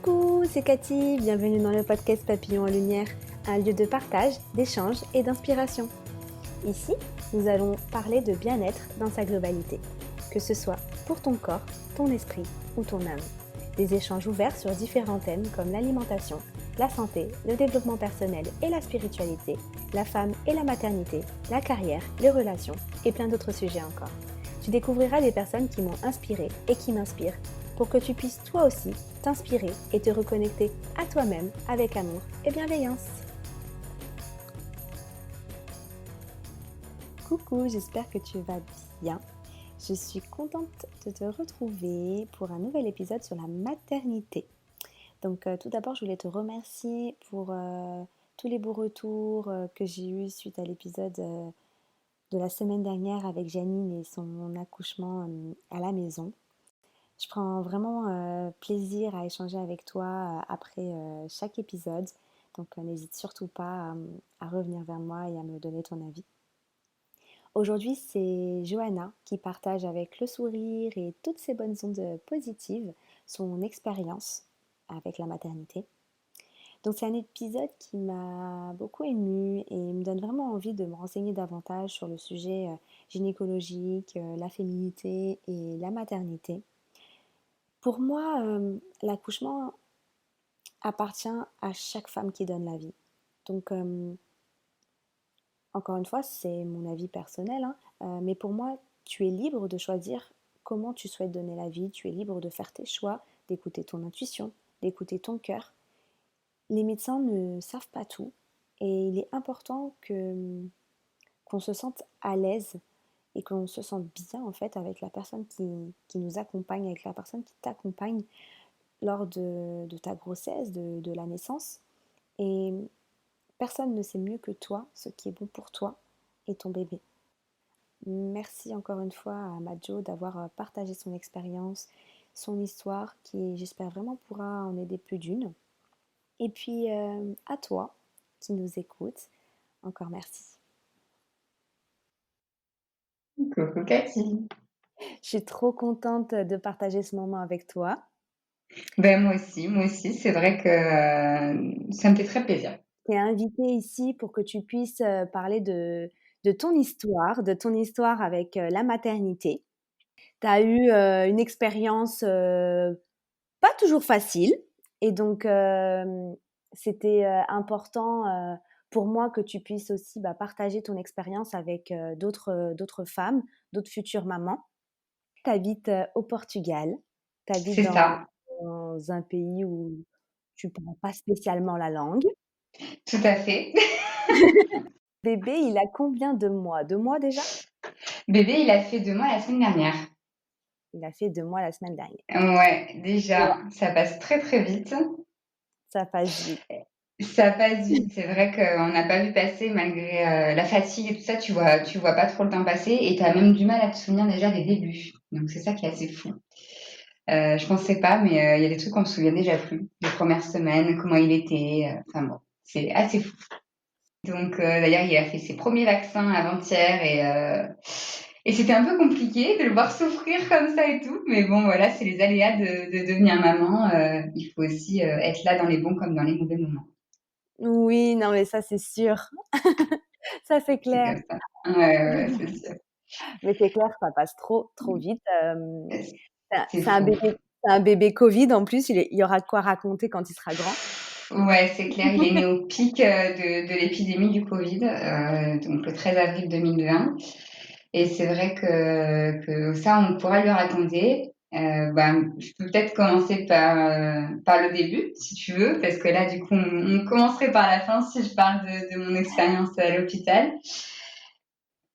Coucou, c'est Cathy, bienvenue dans le podcast Papillon en Lumière, un lieu de partage, d'échange et d'inspiration. Ici, nous allons parler de bien-être dans sa globalité, que ce soit pour ton corps, ton esprit ou ton âme. Des échanges ouverts sur différents thèmes comme l'alimentation, la santé, le développement personnel et la spiritualité, la femme et la maternité, la carrière, les relations et plein d'autres sujets encore. Tu découvriras des personnes qui m'ont inspirée et qui m'inspirent pour que tu puisses toi aussi t'inspirer et te reconnecter à toi-même avec amour et bienveillance. Coucou, j'espère que tu vas bien. Je suis contente de te retrouver pour un nouvel épisode sur la maternité. Donc tout d'abord, je voulais te remercier pour tous les beaux retours que j'ai eus suite à l'épisode de la semaine dernière avec Janine et son accouchement à la maison. Je prends vraiment plaisir à échanger avec toi après chaque épisode. Donc n'hésite surtout pas à revenir vers moi et à me donner ton avis. Aujourd'hui, c'est Johanna qui partage avec le sourire et toutes ces bonnes ondes positives son expérience avec la maternité. Donc c'est un épisode qui m'a beaucoup émue et me donne vraiment envie de me renseigner davantage sur le sujet gynécologique, la féminité et la maternité. Pour moi, l'accouchement appartient à chaque femme qui donne la vie. Donc, encore une fois, c'est mon avis personnel, hein, mais pour moi, tu es libre de choisir comment tu souhaites donner la vie, tu es libre de faire tes choix, d'écouter ton intuition, d'écouter ton cœur. Les médecins ne savent pas tout et il est important qu'on se sente à l'aise et qu'on se sente bien en fait avec la personne qui nous accompagne, avec la personne qui t'accompagne lors de ta grossesse, de la naissance. Et personne ne sait mieux que toi ce qui est bon pour toi et ton bébé. Merci encore une fois à Madjo d'avoir partagé son expérience, son histoire, qui j'espère vraiment pourra en aider plus d'une. Et puis à toi qui nous écoutes, encore merci. Coucou Cathy. Je suis trop contente de partager ce moment avec toi. Ben moi aussi, c'est vrai que ça me fait très plaisir. Tu es invitée ici pour que tu puisses parler de ton histoire avec la maternité. Tu as eu une expérience pas toujours facile et donc c'était important pour moi que tu puisses aussi partager ton expérience avec d'autres femmes, d'autres futures mamans. Tu habites au Portugal, tu habites C'est ça, dans un pays où tu ne parles pas spécialement la langue. tout à fait. Bébé, il a combien de mois? 2 mois déjà? Bébé, il a fait 2 mois la semaine dernière. Il a fait 2 mois la semaine dernière. Ouais, Ouais, déjà, ça passe très très vite. ça passe vite. Ça passe vite. C'est vrai qu'on n'a pas vu passer malgré la fatigue et tout ça, tu vois pas trop le temps passer et tu as même du mal à te souvenir déjà des débuts. Donc c'est ça qui est assez fou. Je pensais pas, mais il y a des trucs qu'on se souvient déjà plus. Les premières semaines, comment il était. Enfin bon, c'est assez fou. Donc d'ailleurs, il a fait ses premiers vaccins avant-hier et c'était un peu compliqué de le voir souffrir comme ça et tout. Mais bon, voilà, c'est les aléas de devenir maman. Il faut aussi être là dans les bons comme dans les mauvais moments. Oui, non mais ça c'est sûr. Ça c'est C'est clair. comme ça. Ouais, ouais, ouais, c'est sûr. Mais c'est clair, ça passe trop vite. C'est C'est un fou. bébé Covid en plus, il y aura de quoi raconter quand il sera grand. Ouais, c'est clair. Il est né au pic de l'épidémie du Covid, donc le 13 avril 2020. Et c'est vrai que ça, on pourra lui raconter. Je peux peut-être commencer par le début, si tu veux, parce que là, du coup, on commencerait par la fin si je parle de mon expérience à l'hôpital.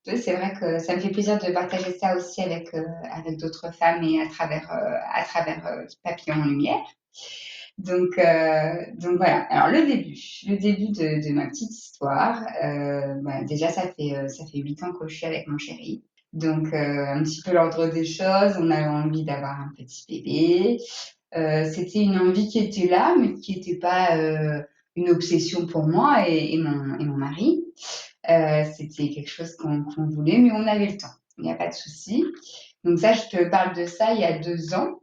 C'est vrai que ça me fait plaisir de partager ça aussi avec d'autres femmes et à travers Papillon en Lumière. Donc voilà. Alors le début de ma petite histoire. Déjà ça fait 8 ans que je suis avec mon chéri. Donc un petit peu l'ordre des choses. On avait envie d'avoir un petit bébé. C'était une envie qui était là, mais qui n'était pas une obsession pour moi et mon mari. C'était quelque chose qu'on voulait, mais on avait le temps. Il n'y a pas de souci. Donc ça, je te parle de ça il y a 2 ans.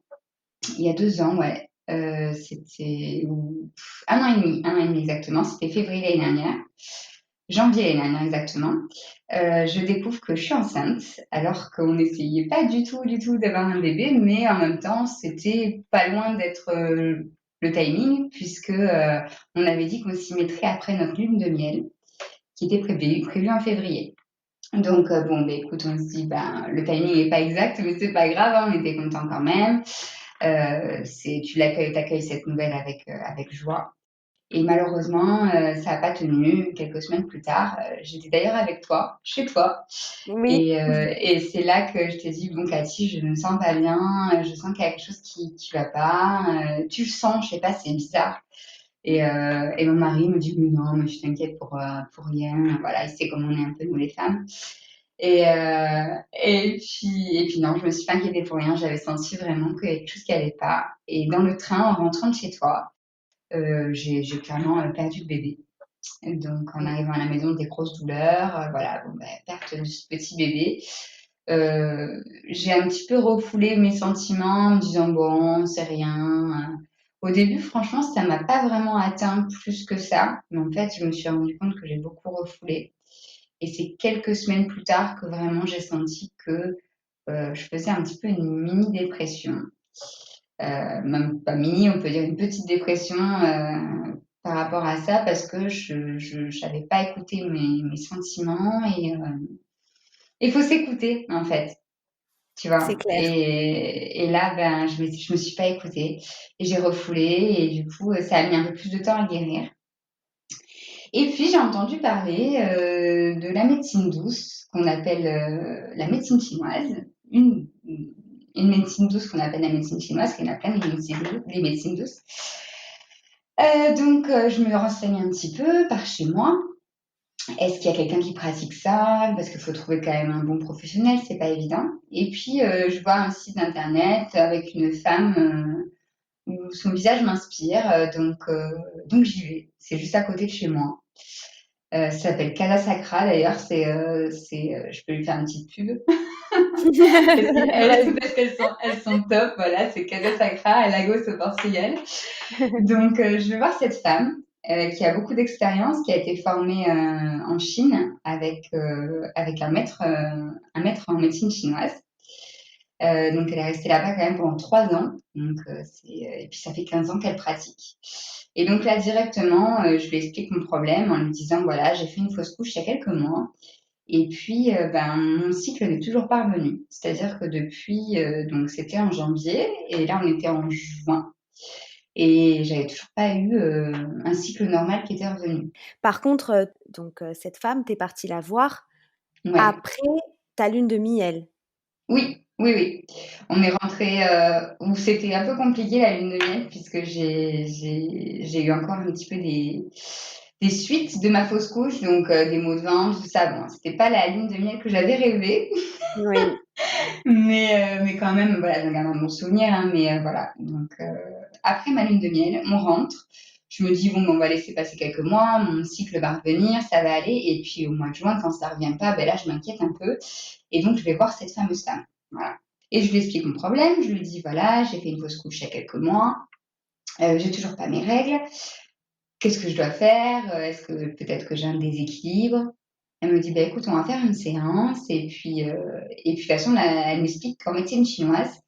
Il y a 2 ans, ouais. C'était un an et demi exactement. C'était février l'année dernière, janvier l'année dernière exactement. Je découvre que je suis enceinte, alors qu'on n'essayait pas du tout d'avoir un bébé, mais en même temps, c'était pas loin d'être le timing, puisque on avait dit qu'on s'y mettrait après notre lune de miel, qui était prévue en février. Donc, bon, ben, écoute, on se dit, ben, le timing n'est pas exact, mais c'est pas grave, hein, on était contents quand même. T'accueilles cette nouvelle avec joie. Et malheureusement, ça n'a pas tenu. Quelques semaines plus tard, j'étais d'ailleurs avec toi, chez toi. Oui, Et c'est là que je t'ai dit, bon, Cathy, je ne me sens pas bien, je sens qu'il y a quelque chose qui va pas. Tu le sens, je sais pas, c'est bizarre. Et mon mari me dit, mais non, mais tu t'inquiètes pour rien. Voilà, il sait comment on est un peu, nous les femmes. Et puis non, je me suis pas inquiétée pour rien. J'avais senti vraiment qu'il y avait quelque chose qui allait pas. Et dans le train, en rentrant de chez toi, j'ai clairement perdu le bébé. Donc, en arrivant à la maison, des grosses douleurs. Voilà, bon, ben, perte de ce petit bébé. J'ai un petit peu refoulé mes sentiments en me disant, bon, c'est rien. Au début, franchement, ça m'a pas vraiment atteint plus que ça. Mais en fait, je me suis rendu compte que j'ai beaucoup refoulé. Et c'est quelques semaines plus tard que vraiment j'ai senti que je faisais un petit peu une mini-dépression. Même pas mini, on peut dire une petite dépression par rapport à ça parce que je n'avais pas écouté mes sentiments et il faut s'écouter en fait, tu c'est vois. clair. Et là, ben, je me suis pas écoutée et j'ai refoulé et du coup, ça a mis un peu plus de temps à guérir. Et puis, j'ai entendu parler de la médecine douce, qu'on appelle la médecine chinoise. Une médecine douce qu'on appelle la médecine chinoise, qu'il y en a plein des médecines douces. Donc, je me renseigne un petit peu par chez moi. Est-ce qu'il y a quelqu'un qui pratique ça? Parce qu'il faut trouver quand même un bon professionnel, c'est pas évident. Et puis, je vois un site internet avec une femme où son visage m'inspire, donc j'y vais. C'est juste à côté de chez moi. Ça s'appelle Casa Sacra d'ailleurs, je peux lui faire une petite pub Vas-y. parce elles sont top, voilà, c'est Casa Sacra à Lagos au Portugal. Donc je vais voir cette femme qui a beaucoup d'expérience, qui a été formée en Chine avec un maître en médecine chinoise. Donc elle est restée là-bas quand même pendant 3 ans, et puis ça fait 15 ans qu'elle pratique. Et donc là directement, je lui explique mon problème en lui disant voilà, j'ai fait une fausse couche il y a quelques mois. Et puis, ben, mon cycle n'est toujours pas revenu. C'est-à-dire que depuis, donc c'était en janvier, et là on était en juin, et j'avais toujours pas eu un cycle normal qui était revenu. Par contre, donc cette femme, t'es partie la voir Ouais. après ta lune de miel. Oui, oui, oui. On est rentré où c'était un peu compliqué la lune de miel, puisque j'ai eu encore un petit peu des suites de ma fausse couche, donc des maux de ventre, tout ça. Bon, c'était pas la lune de miel que j'avais rêvé. Oui. Mais quand même, voilà, je garde un bon souvenir, hein, mais voilà. Donc, après ma lune de miel, on rentre. Je me dis, bon, ben, on va laisser passer quelques mois, mon cycle va revenir, ça va aller. Et puis, au mois de juin, quand ça revient pas, ben là, je m'inquiète un peu. Et donc, je vais voir cette fameuse femme. Voilà. Et je lui explique mon problème. Je lui dis, voilà, j'ai fait une fausse couche il y a quelques mois. J'ai toujours pas mes règles. Qu'est-ce que je dois faire? Est-ce que peut-être que j'ai un déséquilibre? Elle me dit, bah, écoute, on va faire une séance. Et puis de toute façon, elle m'explique qu'en médecine chinoise,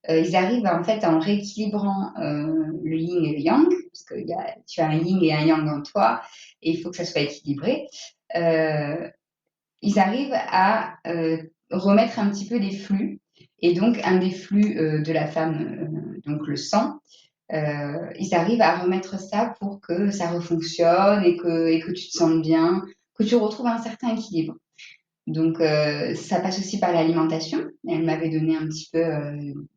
ils arrivent en fait en rééquilibrant le yin et le yang, parce que tu as un yin et un yang en toi, et il faut que ça soit équilibré. Euh, Ils arrivent à remettre un petit peu les flux. Et donc, un des flux de la femme, donc le sang, ils arrivent à remettre ça pour que ça refonctionne et que tu te sentes bien, que tu retrouves un certain équilibre. Donc, ça passe aussi par l'alimentation. Elle m'avait donné un petit peu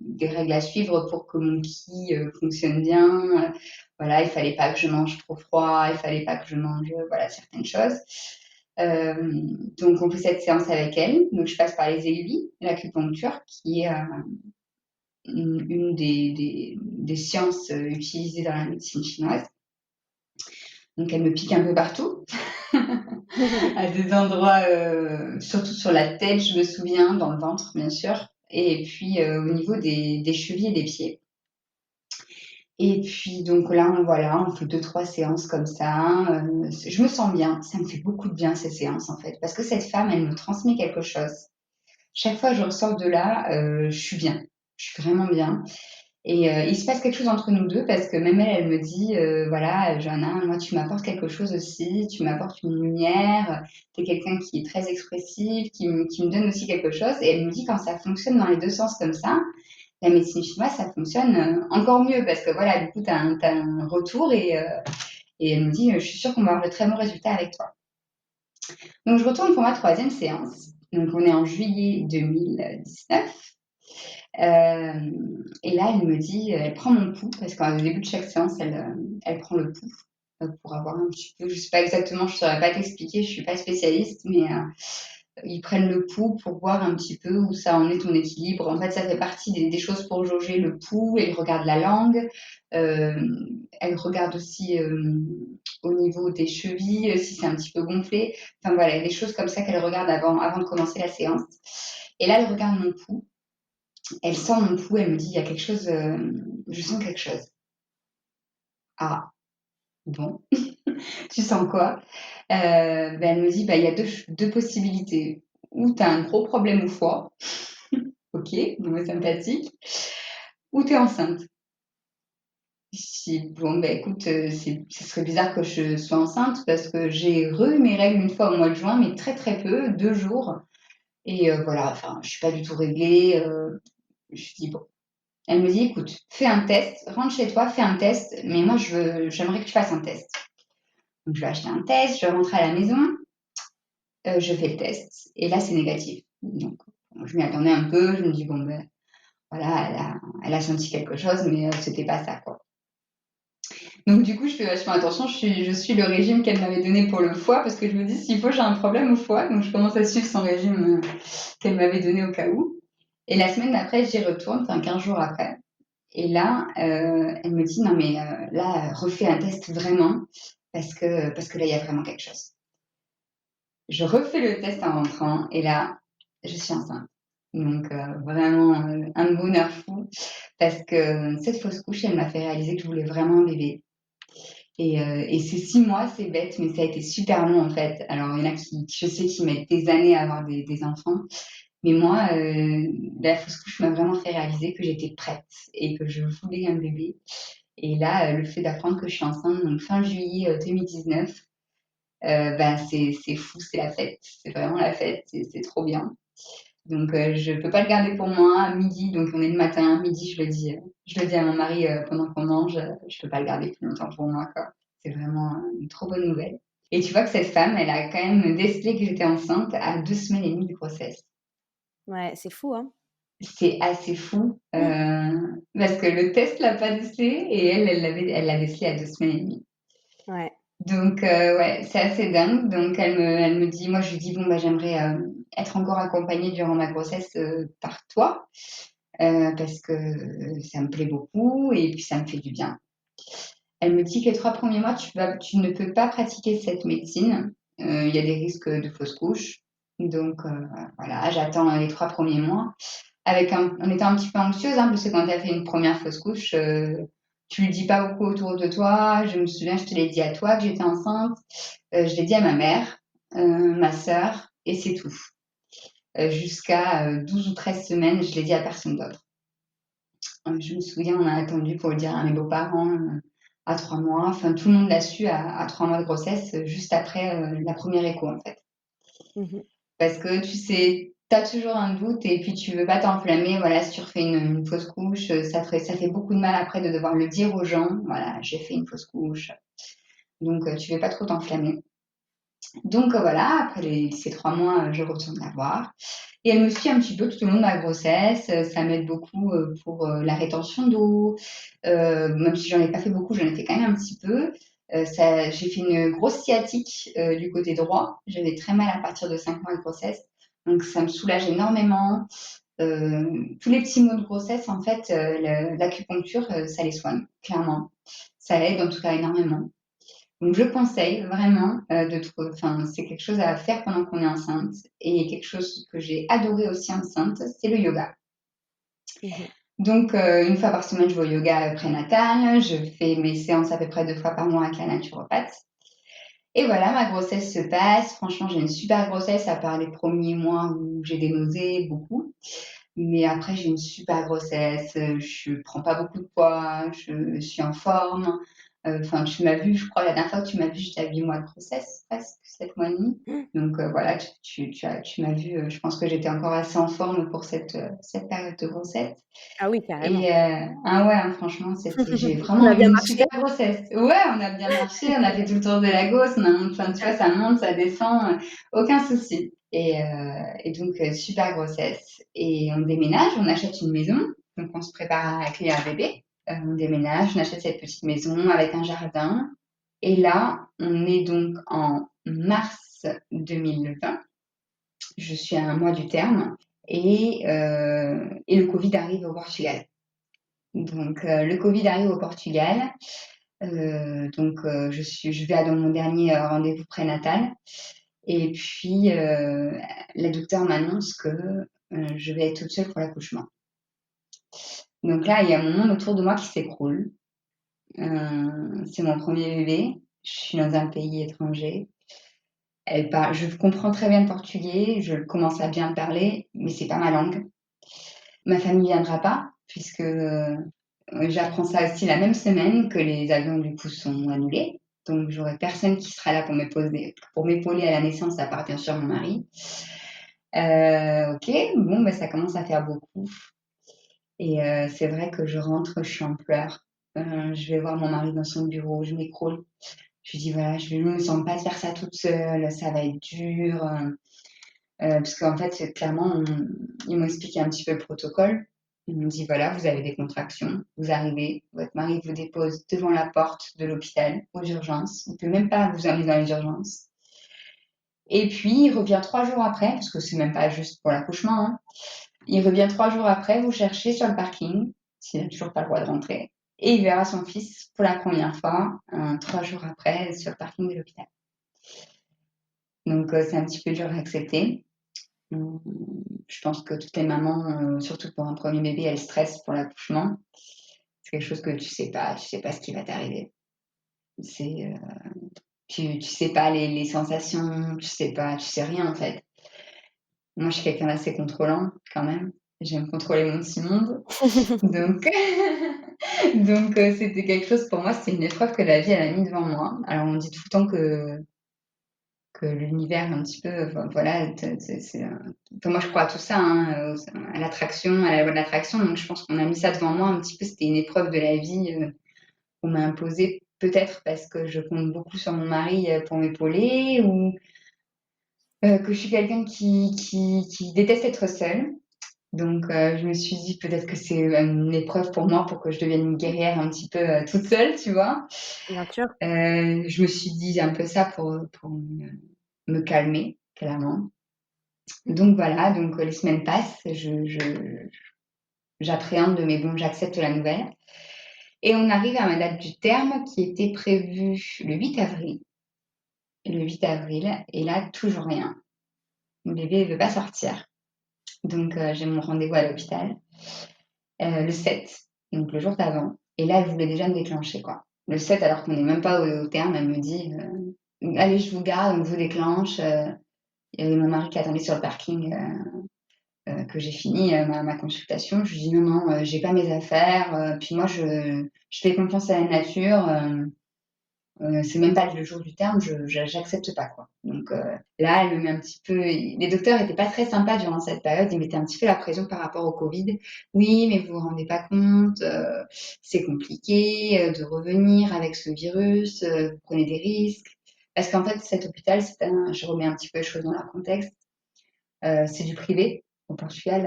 des règles à suivre pour que mon ki fonctionne bien. Voilà, il fallait pas que je mange trop froid, il fallait pas que je mange voilà, certaines choses. Euh, donc, on fait cette séance avec elle. Donc, je passe par les aiguilles, l'acupuncture, qui est une des sciences utilisées dans la médecine chinoise. Donc, elle me pique un peu partout, à des endroits, surtout sur la tête, je me souviens, dans le ventre, bien sûr, et puis au niveau des chevilles et des pieds. Et puis donc là, on fait 2-3 séances comme ça. Je me sens bien. Ça me fait beaucoup de bien ces séances en fait, parce que cette femme, elle me transmet quelque chose. Chaque fois que je ressors de là, je suis bien. Je suis vraiment bien. Et il se passe quelque chose entre nous deux parce que même elle, elle me dit, voilà, Johanna, moi tu m'apportes quelque chose aussi, tu m'apportes une lumière, tu es quelqu'un qui est très expressif, qui me donne aussi quelque chose. Et elle me dit quand ça fonctionne dans les deux sens comme ça, la médecine chinoise, ça fonctionne encore mieux parce que voilà, du coup, t'as un retour et elle me dit, je suis sûre qu'on va avoir de très bons résultats avec toi. Donc je retourne pour ma troisième séance. Donc on est en juillet 2019. Euh, et là, elle me dit, elle prend mon pouls, parce qu'au début de chaque séance, elle prend le pouls pour avoir un petit peu, je sais pas exactement, je ne saurais pas t'expliquer, je suis pas spécialiste, mais ils prennent le pouls pour voir un petit peu où ça en est ton équilibre. En fait, ça fait partie des choses pour jauger le pouls. Elle regarde la langue, euh, elle regarde aussi au niveau des chevilles, si c'est un petit peu gonflé. Enfin voilà, il y a des choses comme ça qu'elle regarde avant de commencer la séance. Et là, elle regarde mon pouls. Elle sent mon pouls, elle me dit, il y a quelque chose, je sens quelque chose. Ah, bon, tu sens quoi? Elle me dit, bah, il y a deux possibilités. Ou tu as un gros problème au foie, ok, donc sympathique, ou tu es enceinte. Je dis, bon, bah, écoute, ce serait bizarre que je sois enceinte parce que j'ai eu mes règles une fois au mois de juin, mais très très peu, 2 jours. Et voilà, enfin, je suis pas du tout réglée. Je dis, bon. Elle me dit, écoute, fais un test, rentre chez toi, fais un test, mais moi, j'aimerais que tu fasses un test. Donc, je vais acheter un test, je rentre à la maison, je fais le test, et là, c'est négatif. Donc, je m'y attendais un peu, je me dis, bon, ben, voilà, elle a senti quelque chose, mais c'était pas ça, quoi. Donc, du coup, je fais vachement attention, je suis le régime qu'elle m'avait donné pour le foie, parce que je me dis, s'il faut, j'ai un problème au foie, donc je commence à suivre son régime qu'elle m'avait donné au cas où. Et la semaine d'après, j'y retourne, enfin 15 jours après. Et là, elle me dit, non, mais là, refais un test vraiment, parce que là, il y a vraiment quelque chose. Je refais le test en rentrant, et là, je suis enceinte. Donc, vraiment, un bonheur fou, parce que cette fausse couche, elle m'a fait réaliser que je voulais vraiment un bébé. Et ces 6 mois, c'est bête, mais ça a été super long, en fait. Alors, il y en a qui, je sais, qui mettent des années à avoir des enfants. Mais moi, la fausse couche m'a vraiment fait réaliser que j'étais prête et que je voulais un bébé. Et là, le fait d'apprendre que je suis enceinte, donc fin juillet 2019, ben c'est fou, c'est la fête. C'est vraiment la fête, c'est trop bien. Donc, je peux pas le garder pour moi à midi. Donc, on est le matin, midi, je le dis à mon mari pendant qu'on mange, je peux pas le garder plus longtemps pour moi, quoi. C'est vraiment une trop bonne nouvelle. Et tu vois que cette femme, elle a quand même décelé que j'étais enceinte à 2 semaines et demie de grossesse. Ouais, c'est fou, hein? C'est assez fou parce que le test l'a pas décelé et elle l'a décelé à 2 semaines et demie. Ouais. Donc ouais, c'est assez dingue. Donc elle me dit, moi je lui dis bon bah j'aimerais être encore accompagnée durant ma grossesse par toi parce que ça me plaît beaucoup et puis ça me fait du bien. Elle me dit que les 3 premiers mois tu ne peux pas pratiquer cette médecine. Il y a des risques de fausse couche. Donc voilà, j'attends les 3 premiers mois en étant un petit peu anxieuse, hein, parce que quand tu as fait une première fausse couche, tu le dis pas beaucoup autour de toi. Je me souviens, je te l'ai dit à toi que j'étais enceinte. Je l'ai dit à ma mère, ma sœur, et c'est tout. Jusqu'à 12 ou 13 semaines, je l'ai dit à personne d'autre. Je me souviens, on a attendu pour le dire à mes beaux-parents à 3 mois. Enfin, tout le monde l'a su à 3 mois de grossesse, juste après la première écho, en fait. Mmh. Parce que tu sais, tu as toujours un doute et puis tu veux pas t'enflammer. Voilà, si tu refais une fausse couche, ça fait beaucoup de mal après de devoir le dire aux gens. Voilà, j'ai fait une fausse couche. Donc, tu veux pas trop t'enflammer. Donc, voilà, après ces 3 mois, je retourne la voir. Et elle me suit un petit peu tout au long de ma grossesse. Ça m'aide beaucoup pour la rétention d'eau. Même si j'en ai pas fait beaucoup, j'en ai fait quand même un petit peu. J'ai fait une grosse sciatique du côté droit. J'avais très mal à partir de 5 mois de grossesse. Donc, ça me soulage énormément. Tous les petits maux de grossesse, en fait, l'acupuncture, ça les soigne, clairement. Ça aide en tout cas énormément. Donc, je conseille vraiment enfin, c'est quelque chose à faire pendant qu'on est enceinte. Et quelque chose que j'ai adoré aussi enceinte, c'est le yoga. Mmh. Donc, une fois par semaine, je vais au yoga prénatal. Je fais mes séances à peu près 2 fois par mois avec la naturopathe. Et voilà, ma grossesse se passe. Franchement, j'ai une super grossesse, à part les premiers mois où j'ai des nausées, beaucoup. Mais après, j'ai une super grossesse. Je prends pas beaucoup de poids. Je suis en forme. Enfin, tu m'as vu, je crois, la dernière fois que tu m'as vu, j'étais à 8 mois de grossesse, presque 7 mois et demi. Donc voilà, tu m'as vu. Je pense que j'étais encore assez en forme pour cette période de grossesse. Ah oui, Et carrément. ah ouais, hein, franchement, j'ai On vraiment a eu bien une marché. super grossesse. Ouais, on a bien marché, on a fait tout le tour de Lagos, enfin, tu vois, ça monte, ça descend, aucun souci. Et donc, super grossesse. Et on déménage, on achète une maison, donc on se prépare à accueillir un bébé. On déménage, on achète cette petite maison avec un jardin. Et là, on est donc en mars 2020. Je suis à un mois du terme. Et le Covid arrive au Portugal. Donc, le Covid arrive au Portugal. Donc, je vais dans mon dernier rendez-vous prénatal. Et puis, la docteure m'annonce que je vais être toute seule pour l'accouchement. Donc là, il y a mon monde autour de moi qui s'écroule. C'est mon premier bébé. Je suis dans un pays étranger. Je comprends très bien le portugais. Je commence à bien le parler, mais c'est pas ma langue. Ma famille viendra pas, puisque j'apprends ça aussi la même semaine que les avions du coup sont annulés. Donc j'aurai personne qui sera là pour m'épauler à la naissance, à part bien sûr mon mari. Ok, bon, bah, ça commence à faire beaucoup. Et c'est vrai que je rentre, je suis en pleurs. Je vais voir mon mari dans son bureau, je m'écroule. Je lui dis voilà, je ne me sens pas de faire ça toute seule, ça va être dur. Parce qu'en fait, clairement, ils m'ont expliqué un petit peu le protocole. Ils m'ont dit, voilà, vous avez des contractions, vous arrivez, votre mari vous dépose devant la porte de l'hôpital aux urgences. Il ne peut même pas vous emmener dans les urgences. Et puis, il revient 3 jours après, parce que c'est même pas juste pour l'accouchement, hein. Il revient 3 jours après, vous chercher sur le parking, s'il n'a toujours pas le droit de rentrer. Et il verra son fils pour la première fois, 3 jours après, sur le parking de l'hôpital. Donc, c'est un petit peu dur à accepter. Je pense que toutes les mamans, surtout pour un premier bébé, elles stressent pour l'accouchement. C'est quelque chose que tu sais pas ce qui va t'arriver. C'est, tu sais pas les sensations, tu sais rien en fait. Moi, je suis quelqu'un d'assez contrôlant quand même. J'aime contrôler mon petit monde. Donc, donc c'était quelque chose pour moi, c'était une épreuve que la vie elle a mis devant moi. Alors on dit tout le temps que l'univers un petit peu, enfin, voilà, enfin, moi je crois à tout ça, hein, à l'attraction, à la loi de l'attraction, donc je pense qu'on a mis ça devant moi un petit peu, c'était une épreuve de la vie qu'on m'a imposée, peut-être parce que je compte beaucoup sur mon mari pour m'épauler, ou que je suis quelqu'un qui déteste être seule. Donc je me suis dit peut-être que c'est une épreuve pour moi pour que je devienne une guerrière un petit peu toute seule, tu vois. Bien sûr. Je me suis dit un peu ça pour me calmer, clairement. Donc voilà, donc les semaines passent, j'appréhende, mais bon, j'accepte la nouvelle. Et on arrive à ma date du terme qui était prévue le 8 avril. Le 8 avril, et là, toujours rien. Mon bébé ne veut pas sortir. Donc j'ai mon rendez-vous à l'hôpital le 7, donc le jour d'avant. Et là, elle voulait déjà me déclencher, quoi. Le 7, alors qu'on n'est même pas au terme, elle me dit allez, je vous garde, on vous déclenche. Il y avait mon mari qui attendait sur le parking. Que j'ai fini ma consultation, je lui dis non, non, j'ai pas mes affaires. Puis moi, je fais confiance à la nature. C'est même pas le jour du terme, j'accepte pas quoi. Donc là, elle me met un petit peu. Les docteurs étaient pas très sympas durant cette période. Ils mettaient un petit peu la pression par rapport au Covid. Oui, mais vous vous rendez pas compte, c'est compliqué de revenir avec ce virus. Vous prenez des risques. Parce qu'en fait, cet hôpital, je remets un petit peu les choses dans leur contexte. C'est du privé. Au Portugal,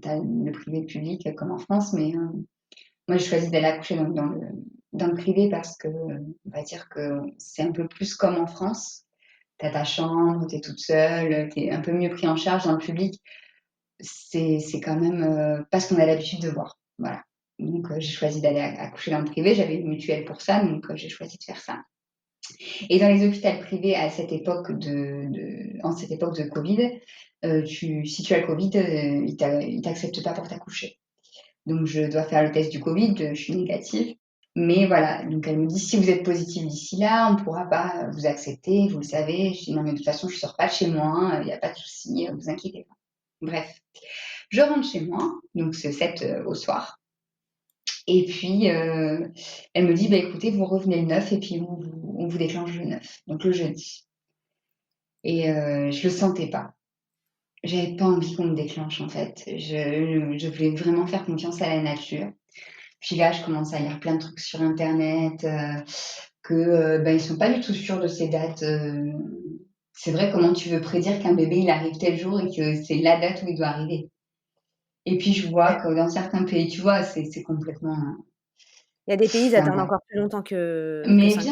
tu as le privé et le public comme en France, mais moi j'ai choisi d'aller accoucher dans le privé parce que, on va dire que c'est un peu plus comme en France. Tu as ta chambre, tu es toute seule, tu es un peu mieux pris en charge. Dans le public, c'est quand même pas ce qu'on a l'habitude de voir. Voilà. Donc j'ai choisi d'aller accoucher dans le privé. J'avais une mutuelle pour ça, donc j'ai choisi de faire ça. Et dans les hôpitaux privés à cette époque en cette époque de Covid, si tu as le Covid, ils t'acceptent pas pour t'accoucher. Donc, je dois faire le test du Covid, je suis négative. Mais voilà, donc elle me dit, si vous êtes positive d'ici là, on ne pourra pas vous accepter, vous le savez. Je dis, non, mais de toute façon, je ne sors pas de chez moi, il n'y a pas de souci, vous inquiétez pas. Bref, je rentre chez moi, donc ce 7 au soir. Et puis, elle me dit, bah, écoutez, vous revenez le 9 et puis on vous déclenche le 9, donc le jeudi. Et je le sentais pas. J'avais pas envie qu'on me déclenche, en fait. Je voulais vraiment faire confiance à la nature. Puis là, je commence à lire plein de trucs sur Internet, ils sont pas du tout sûrs de ces dates. C'est vrai, comment tu veux prédire qu'un bébé, il arrive tel jour et que c'est la date où il doit arriver? Et puis, je vois Ouais. que dans certains pays, tu vois, c'est complètement. Il y a des pays, ils Enfin, attendent bref. encore plus longtemps que Mais 5 jours.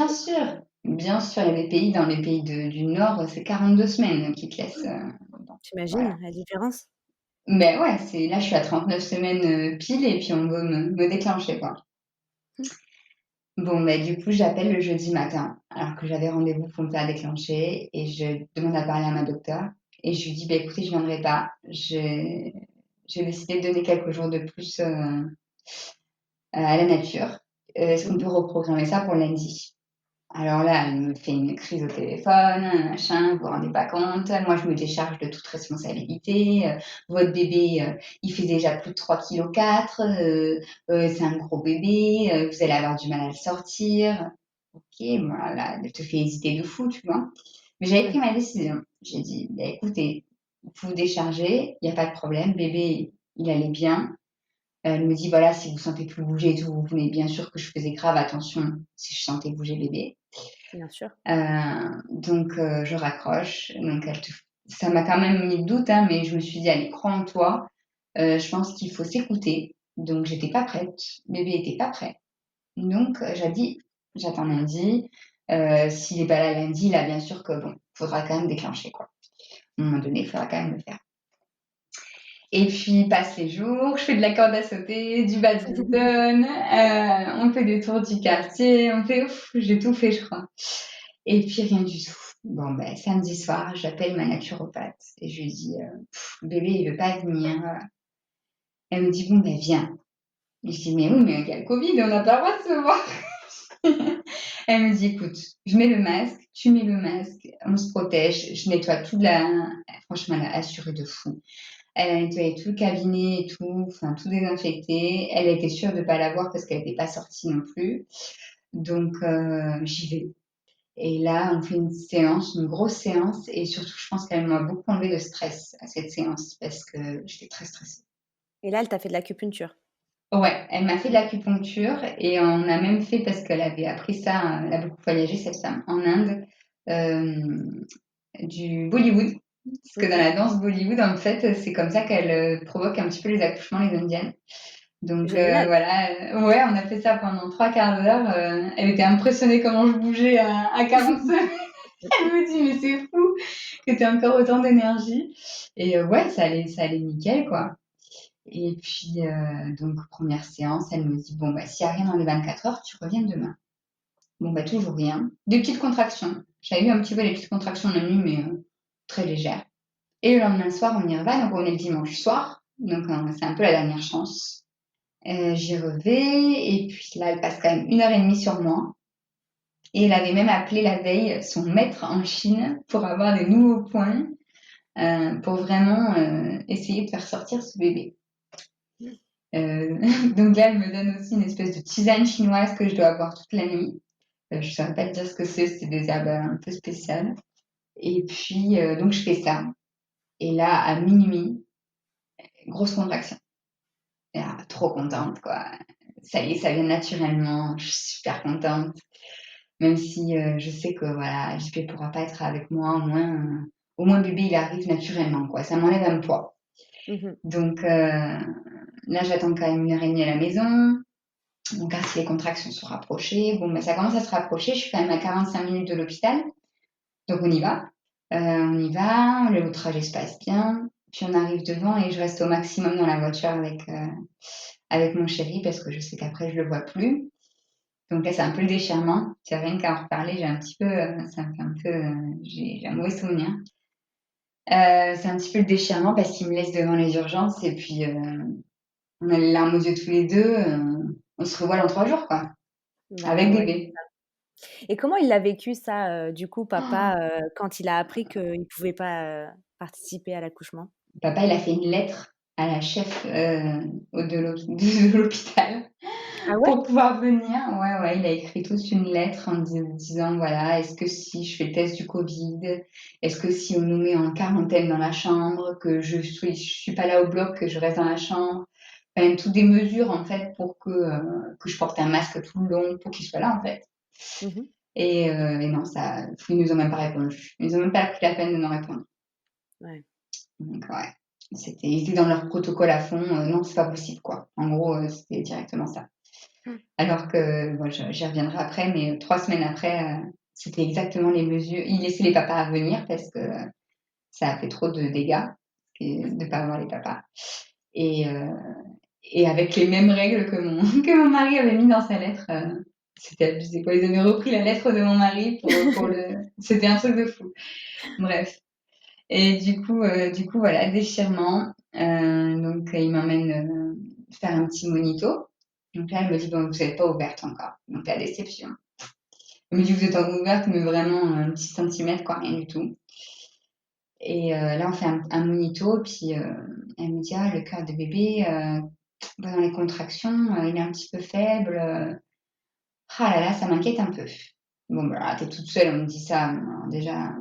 bien sûr, il y a des pays, dans les pays du Nord, c'est 42 semaines qui te laissent. Tu Voilà. imagines la différence? Mais ouais, là, je suis à 39 semaines pile et puis on veut me déclencher, quoi. Mmh. Bon, bah, du coup, j'appelle le jeudi matin, alors que j'avais rendez-vous pour me faire déclencher, et je demande à parler à ma docteure. Et je lui dis, bah, écoutez, je viendrai pas. J'ai décidé de donner quelques jours de plus à la nature. Est-ce qu'on Mmh. peut reprogrammer ça pour lundi? Alors là, elle me fait une crise au téléphone, machin, vous vous rendez pas compte. Moi, je me décharge de toute responsabilité. Votre bébé, il fait déjà plus de 3,4 kg. C'est un gros bébé. Vous allez avoir du mal à le sortir. Ok, voilà, elle te fait hésiter de fou, tu vois. Mais j'avais pris Ouais, ma décision. J'ai dit, bah, écoutez, vous vous déchargez, il n'y a pas de problème. Bébé, il allait bien. Elle me dit, voilà, si vous sentez plus bouger et tout, vous venez, bien sûr que je faisais grave attention si je sentais bouger bébé. bien sûr. Donc, je raccroche. Donc, ça m'a quand même mis le doute, hein, mais je me suis dit, allez, crois en toi. Je pense qu'il faut s'écouter. Donc, j'étais pas prête. Bébé était pas prêt. Donc, j'ai dit, j'attends lundi. S'il est pas là lundi, là, bien sûr que bon, faudra quand même déclencher, quoi. À un moment donné, il faudra quand même le faire. Et puis, passent les jours, je fais de la corde à sauter, du badminton, on fait des tours du quartier, j'ai tout fait, je crois. Et puis, rien du tout. Bon, ben, samedi soir, j'appelle ma naturopathe et je lui dis, bébé, il veut pas venir. Elle me dit, bon, ben, viens. Et je dis, mais oui, mais il y a le Covid, on n'a pas le droit de se voir. Elle me dit, écoute, je mets le masque, tu mets le masque, on se protège, je nettoie toute la. Franchement, elle a assuré de fou. Elle a nettoyé tout le cabinet et tout, enfin tout désinfecté. Elle était sûre de ne pas l'avoir parce qu'elle n'était pas sortie non plus. Donc j'y vais. Et là, on fait une séance, une grosse séance, et surtout, je pense qu'elle m'a beaucoup enlevé de stress à cette séance parce que j'étais très stressée. Et là, elle t'a fait de l'acupuncture? Ouais, elle m'a fait de l'acupuncture et on a même fait, parce qu'elle avait appris ça, elle a beaucoup voyagé cette femme, en Inde, euh, du Bollywood. Parce que dans OK. la danse Bollywood, en fait, c'est comme ça qu'elle provoque un petit peu les accouchements, les Indiennes. Donc Génial. voilà, ouais, on a fait ça pendant 3/4 d'heure. Elle était impressionnée comment je bougeais à 45. Elle me dit, mais c'est fou que tu aies encore autant d'énergie. Et ouais, ça allait nickel, quoi. Et puis, donc, première séance, elle me dit, bon, bah, s'il n'y a rien dans les 24 heures, tu reviens demain. Bon, bah, toujours rien. Des petites contractions. J'avais eu un petit peu les petites contractions de la nuit, mais très légères. Et le lendemain soir, on y reva, donc on est le dimanche soir. Donc, c'est un peu la dernière chance. J'y revais, et puis là, elle passe quand même 1 heure et demie sur moi. Et elle avait même appelé la veille son maître en Chine pour avoir des nouveaux points, pour vraiment essayer de faire sortir ce bébé. Euh, donc là, elle me donne aussi une espèce de tisane chinoise que je dois boire toute la nuit. Je ne saurais pas te dire ce que c'est des herbes un peu spéciales. Et puis, donc je fais ça. Et là, à minuit, grosse contraction. Et là, trop contente, quoi. Ça y est, ça vient naturellement. Je suis super contente. Même si je sais que voilà, JP pourra pas être avec moi, au moins bébé il arrive naturellement, quoi. Ça m'enlève un poids. Mmh. Donc là, j'attends quand même 1 heure et demie à la maison. Donc là, si les contractions se rapprochaient, bon, ben, ça commence à se rapprocher. Je suis quand même à 45 minutes de l'hôpital. Donc on y va. Le trajet se passe bien. Puis on arrive devant et je reste au maximum dans la voiture avec mon chéri parce que je sais qu'après je le vois plus. Donc là, c'est un peu le déchirement. C'est rien qu'à en reparler, j'ai un petit peu, ça me fait un peu, j'ai un mauvais souvenir. C'est un petit peu le déchirement parce qu'il me laisse devant les urgences et puis On a les larmes aux yeux tous les deux. On se revoit dans 3 jours, quoi, Bah avec ouais. bébé. Et comment il l'a vécu ça, du coup, papa, quand il a appris qu'il pouvait pas participer à l'accouchement? Papa, il a fait une lettre à la chef de l'hôpital Ah ouais? pour pouvoir venir. Ouais, ouais, il a écrit tous une lettre en disant, voilà, est-ce que si je fais le test du Covid, est-ce que si on nous met en quarantaine dans la chambre, que je suis pas là au bloc, que je reste dans la chambre, quand même toutes des mesures en fait pour que je porte un masque tout le long, pour qu'il soit là en fait. Mmh. Et non, ça, ils nous ont même pas répondu. Ils ont même pas pris la peine de nous répondre. Ouais. Donc ouais, ils étaient dans leur protocole à fond. Non, c'est pas possible quoi. En gros, c'était directement ça. Alors que bon, j'y reviendrai après, mais 3 semaines après, c'était exactement les mesures. Ils laissaient les papas venir parce que ça a fait trop de dégâts de pas avoir les papas. Et, euh, et avec les mêmes règles que mon, que mon mari avait mis dans sa lettre. C'était abusé, quoi. Ils avaient repris la lettre de mon mari pour le. C'était un truc de fou. Bref. Et du coup, voilà, déchirement. Donc, il m'emmène faire un petit monito. Donc là, elle me dit, bon, vous n'êtes pas ouverte encore. Donc, la déception. Elle me dit, vous êtes ouverte, mais vraiment un petit centimètre, quoi, rien du tout. Et là, on fait un monito, puis elle me dit, ah, le cœur de bébé, pendant les contractions, il est un petit peu faible. Ah là là, ça m'inquiète un peu. Bon, bah, t'es toute seule, on me dit ça. Alors déjà,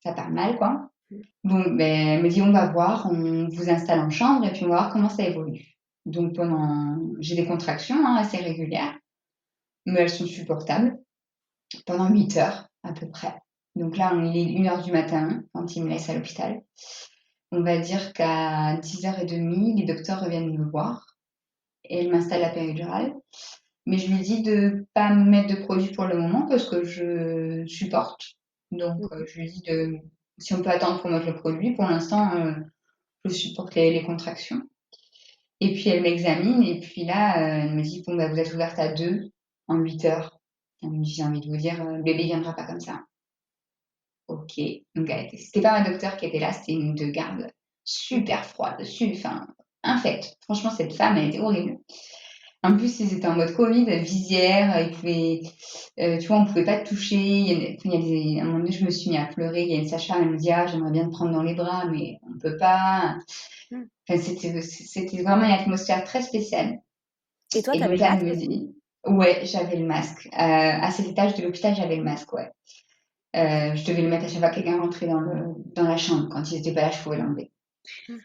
ça part mal, quoi. Donc, ben, elle me dit, on va voir, on vous installe en chambre et puis on va voir comment ça évolue. Donc, j'ai des contractions assez régulières, mais elles sont supportables pendant 8 heures à peu près. Donc là, il est 1 heure du matin quand il me laisse à l'hôpital. On va dire qu'à 10h30, les docteurs reviennent me voir et elle m'installe la péridurale. Mais je lui dis de pas mettre de produit pour le moment parce que je supporte. Donc, Mmh. je lui dis si on peut attendre pour mettre le produit. Pour l'instant, je supporte les contractions. Et puis, elle m'examine. Et puis là, elle me dit, bon, bah, vous êtes ouverte à 2 en 8 heures. Elle me dit, j'ai envie de vous dire, le bébé viendra pas comme ça. Ok. Donc, c'était pas ma docteure qui était là, c'était une de garde Mmh. super froide, enfin, infecte. Franchement, cette femme, elle était horrible. En plus, ils étaient en mode Covid, visière, tu vois, on pouvait pas te toucher. À un moment donné, je me suis mis à pleurer. Il y a une sage-femme, elle me dit, ah, j'aimerais bien te prendre dans les bras, mais on peut pas. Mmh. Enfin, c'était vraiment une atmosphère très spéciale. Et toi, Et tu avais donc le là, elle masque me aussi? dit, ouais, j'avais le masque. À cet étage de l'hôpital, j'avais le masque, ouais. Je devais le mettre à chaque fois que quelqu'un rentrait dans la chambre. Quand ils n'étaient pas là, je pouvais l'enlever. Mmh.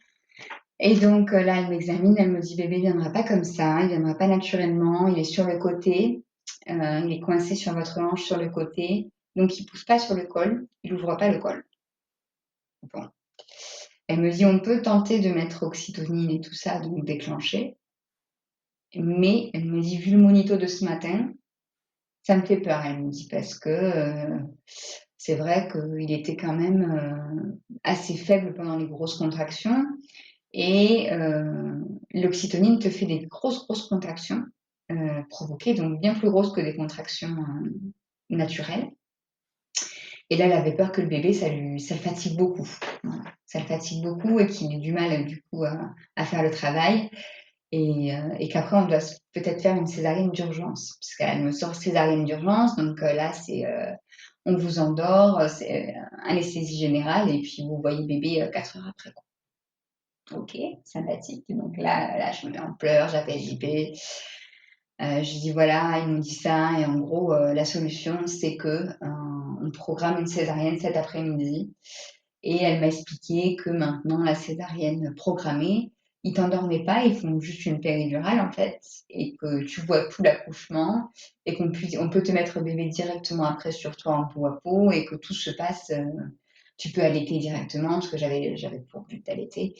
Et donc là, elle m'examine, elle me dit, bébé, il viendra pas comme ça, il viendra pas naturellement, il est sur le côté, il est coincé sur votre hanche sur le côté, donc il pousse pas sur le col, il ouvre pas le col. Bon. Elle me dit, on peut tenter de mettre oxytocine et tout ça, donc déclencher, mais elle me dit, vu le monito de ce matin, ça me fait peur, elle me dit, parce que c'est vrai qu'il était quand même assez faible pendant les grosses contractions. Et l'oxytocine te fait des grosses, grosses contractions provoquées, donc bien plus grosses que des contractions naturelles. Et là, elle avait peur que le bébé, ça le fatigue beaucoup. Voilà. Ça le fatigue beaucoup et qu'il ait du mal, du coup, à faire le travail. Et qu'après, on doit peut-être faire une césarienne d'urgence. Parce qu'elle me sort césarienne d'urgence. Donc là, on vous endort, c'est anesthésie générale. Et puis, vous voyez bébé 4 heures après. Ok, sympathique. Donc là, je me mets en pleurs, j'appelle JP. Je dis voilà, ils m'ont dit ça. Et en gros, la solution, c'est que on programme une césarienne cet après-midi. Et elle m'a expliqué que maintenant, la césarienne programmée, ils t'endormaient pas, ils font juste une péridurale en fait, et que tu vois tout l'accouchement, et on peut te mettre bébé directement après sur toi en peau à peau, et que tout se passe. Tu peux allaiter directement, parce que j'avais pour but d'allaiter.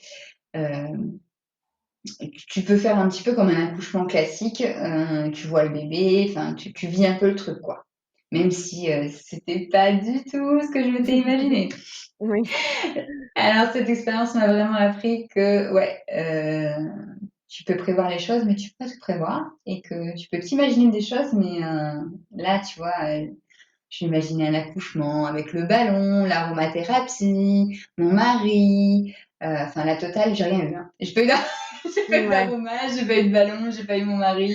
Euh, Tu peux faire un petit peu comme un accouchement classique, tu vois le bébé, enfin tu vis un peu le truc quoi. Même si c'était pas du tout ce que je m'étais imaginé. Oui. Alors cette expérience m'a vraiment appris que ouais, tu peux prévoir les choses, mais tu peux pas tout prévoir et que tu peux t'imaginer des choses, mais là tu vois, j'imaginais un accouchement avec le ballon, l'aromathérapie, mon mari, enfin la totale, j'ai rien eu. Hein. Je peux J'ai pas eu Ouais. d'aroma, j'ai pas eu de ballon, j'ai pas eu mon mari,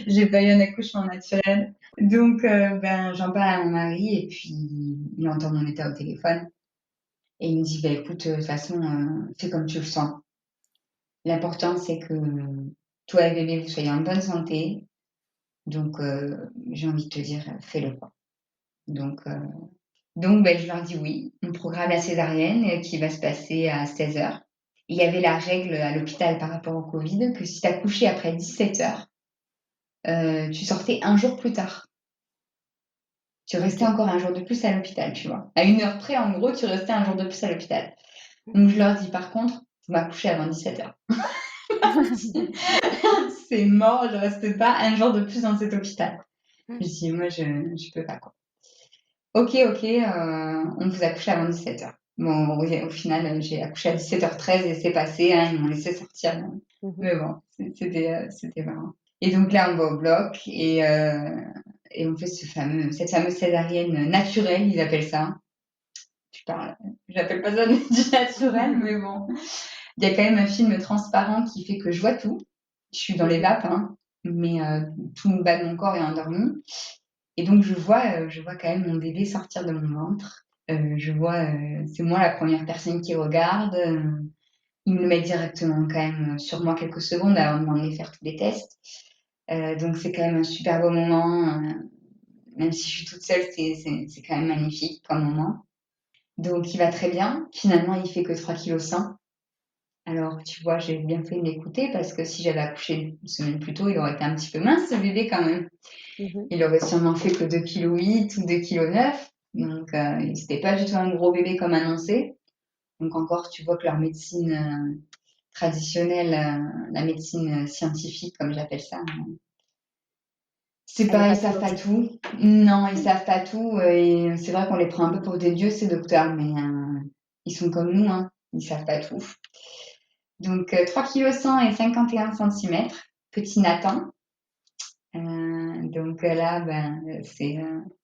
j'ai pas eu un accouchement naturel. Donc, ben, j'en parle à mon mari et puis il entend mon état au téléphone et il me dit, bah, écoute, de toute façon, fais comme tu le sens. L'important, c'est que toi et bébé, vous soyez en bonne santé. Donc, j'ai envie de te dire, fais-le quoi. Donc, ben, je leur dis oui. On programme la césarienne qui va se passer à 16h. Il y avait la règle à l'hôpital par rapport au Covid que si tu accouchais après 17h, tu sortais un jour plus tard. Tu restais Ok. encore un jour de plus à l'hôpital, tu vois. À 1 heure près, en gros, tu restais un jour de plus à l'hôpital. Donc, je leur dis par contre, vous m'accouchez avant 17h. C'est mort, je reste pas un jour de plus dans cet hôpital. Je dis, moi, je peux pas, quoi. Ok, on vous accouche avant 17h. Bon, au final, j'ai accouché à 17h13 et c'est passé, hein, ils m'ont laissé sortir. Mhm. Mais bon, c'était marrant. Et donc là, on va au bloc et on fait cette fameuse césarienne naturelle, ils appellent ça. Tu parles, j'appelle pas ça du naturel, mais bon. Il y a quand même un film transparent qui fait que je vois tout. Je suis dans les Mhm. vapes, hein, mais tout le bas de mon corps est endormi. Et donc, je vois quand même mon bébé sortir de mon ventre. C'est moi la première personne qui regarde. Il me le met directement quand même sur moi quelques secondes avant de m'emmener faire tous les tests. Donc, c'est quand même un super beau moment. Même si je suis toute seule, c'est quand même magnifique comme moment. Donc, il va très bien. Finalement, il fait que 3,1 kg. Alors, tu vois, j'ai bien fait de l'écouter parce que si j'avais accouché une semaine plus tôt, il aurait été un petit peu mince, ce bébé quand même. Mhm. Il aurait sûrement fait que 2,8 kg ou 2,9 kg. Donc, c'était pas du tout un gros bébé comme annoncé. Donc, encore, tu vois que leur médecine traditionnelle, la médecine scientifique, comme j'appelle ça, c'est Elle n'est pas, ils pas savent toujours pas juste. tout. Non, ils savent pas tout. Et c'est vrai qu'on les prend un peu pour des dieux, ces docteurs, mais ils sont comme nous, hein. Ils savent pas tout. Donc, 3,1 kg et 51 centimètres, petit Nathan. Donc là, ben, c'est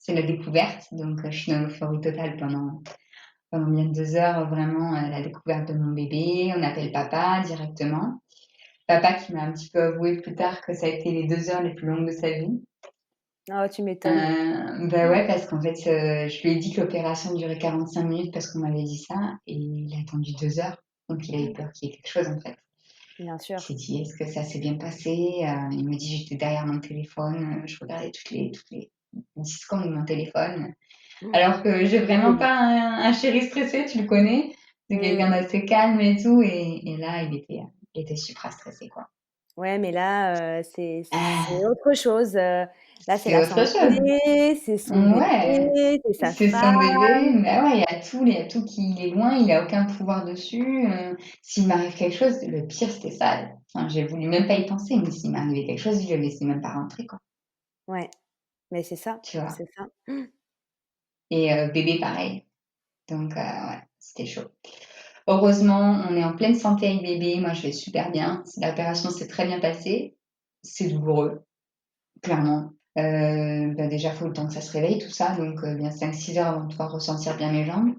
la découverte. Donc, je suis dans l'euphorie totale pendant bien 2 heures, vraiment, la découverte de mon bébé. On appelle papa directement. Papa qui m'a un petit peu avoué plus tard que ça a été les 2 heures les plus longues de sa vie. Oh, tu m'étonnes. Ben ouais, parce qu'en fait, je lui ai dit que l'opération durait 45 minutes parce qu'on m'avait dit ça. Et il a attendu 2 heures. Donc, il a eu peur qu'il y ait quelque chose, en fait. Bien Il s'est sûr. dit, est-ce que ça s'est bien passé? Il me dit, j'étais derrière mon téléphone, je regardais toutes les 10 secondes de mon téléphone. Alors que j'ai vraiment Horrible. pas un chéri stressé, tu le connais. C'est quelqu'un Mm. d'assez calme et tout. Et là, il était super stressé, quoi. Ouais, mais là, c'est Ah, autre chose. Là, c'est c'est la autre chose. santé, c'est son Ouais, bébé, c'est sa c'est femme. son bébé. Mais ouais, il y a tout qui il est loin, il a aucun pouvoir dessus. S'il m'arrive quelque chose, le pire, c'était ça. Enfin, j'ai voulu même pas y penser, mais s'il m'arrivait quelque chose, je le laissais même pas rentrer, quoi. Ouais, mais c'est ça, Tu vois. c'est ça. Et bébé, pareil. Donc, ouais, c'était chaud. Heureusement, on est en pleine santé avec bébé. Moi, je vais super bien. L'opération s'est très bien passée. C'est douloureux, clairement. Bah, déjà, il faut le temps que ça se réveille, tout ça. Donc, bien 5-6 heures avant de pouvoir ressentir bien mes jambes.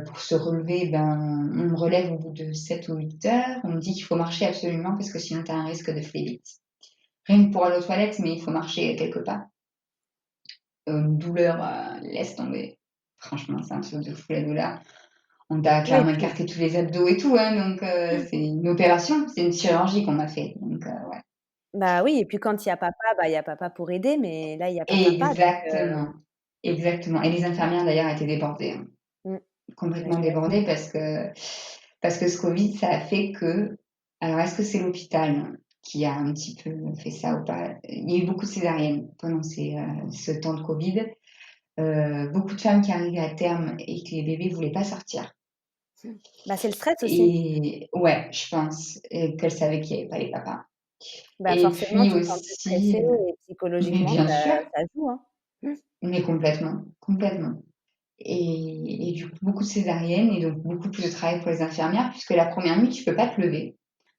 Pour se relever, ben, on me relève au bout de 7 ou 8 heures. On me dit qu'il faut marcher absolument parce que sinon, tu as un risque de phlébite. Rien que pour aller aux toilettes, mais il faut marcher quelques pas. Une douleur, laisse tomber. Franchement, c'est un truc de fou, la douleur. On t'a Oui, et clairement puis écarté tous les abdos et tout, hein, donc c'est une opération, c'est une chirurgie qu'on m'a fait, donc ouais. bah, oui et puis quand il y a papa, bah, il y a papa pour aider, mais là, il y a pas papa donc Exactement, exactement et les infirmières d'ailleurs étaient débordées, hein, mmh, bah, complètement j'imagine. débordées parce que ce Covid, ça a fait que alors est-ce que c'est l'hôpital qui a un petit peu fait ça ou pas? Il y a eu beaucoup de césariennes pendant ce temps de Covid, beaucoup de femmes qui arrivaient à terme et que les bébés voulaient pas sortir. Bah, c'est le stress aussi. Et ouais, je pense, qu'elle savait qu'il y avait pas les papas. Bah, Et forcément, puis tu te sens plus stressé aussi, et mais psychologiquement, bien sûr, ça joue, hein. mais complètement, complètement. Et du coup, beaucoup de césariennes et donc beaucoup plus de travail pour les infirmières puisque la première nuit, tu peux pas te lever.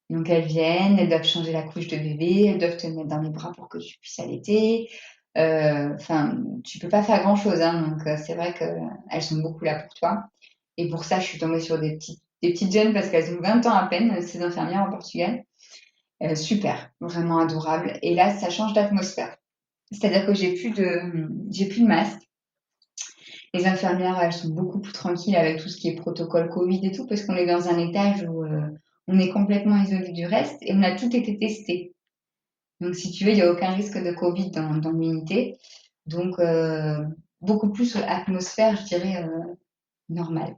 Donc elles viennent, elles doivent changer la couche de bébé, elles doivent te mettre dans les bras pour que tu puisses allaiter. Enfin, tu peux pas faire grand-chose, hein, donc c'est vrai qu'elles sont beaucoup là pour toi. Et pour ça, je suis tombée sur des petites des petites jeunes parce qu'elles ont 20 ans à peine, ces infirmières au Portugal. Super, vraiment adorable. Et là, ça change d'atmosphère. C'est-à-dire que j'ai plus de masque. Les infirmières, elles sont beaucoup plus tranquilles avec tout ce qui est protocole Covid et tout, parce qu'on est dans un étage où on est complètement isolé du reste et on a tout été testé. Donc, si tu veux, il n'y a aucun risque de Covid dans l'unité. Donc, beaucoup plus atmosphère, je dirais, normale.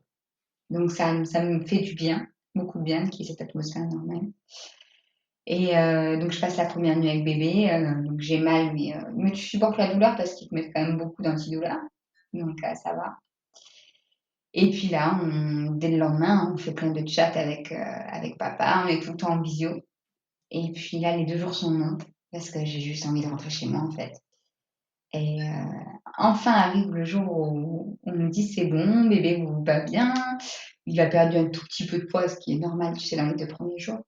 Donc, ça me fait du bien, beaucoup de bien, qu'il y ait cette atmosphère normale. Et donc, je passe la première nuit avec bébé. Donc, j'ai mal, mais tu supportes la douleur parce qu'ils te mettent quand même beaucoup d'antidouleurs. Donc, ça va. Et puis là, dès le lendemain, on fait plein de chats avec papa. On est tout le temps en visio. Et puis là, les 2 jours sont longs parce que j'ai juste envie de rentrer chez moi, en fait. Et enfin arrive le jour où on me dit c'est bon, bébé vous va bien. Il a perdu un tout petit peu de poids, ce qui est normal, tu sais, dans les 2 premiers jours.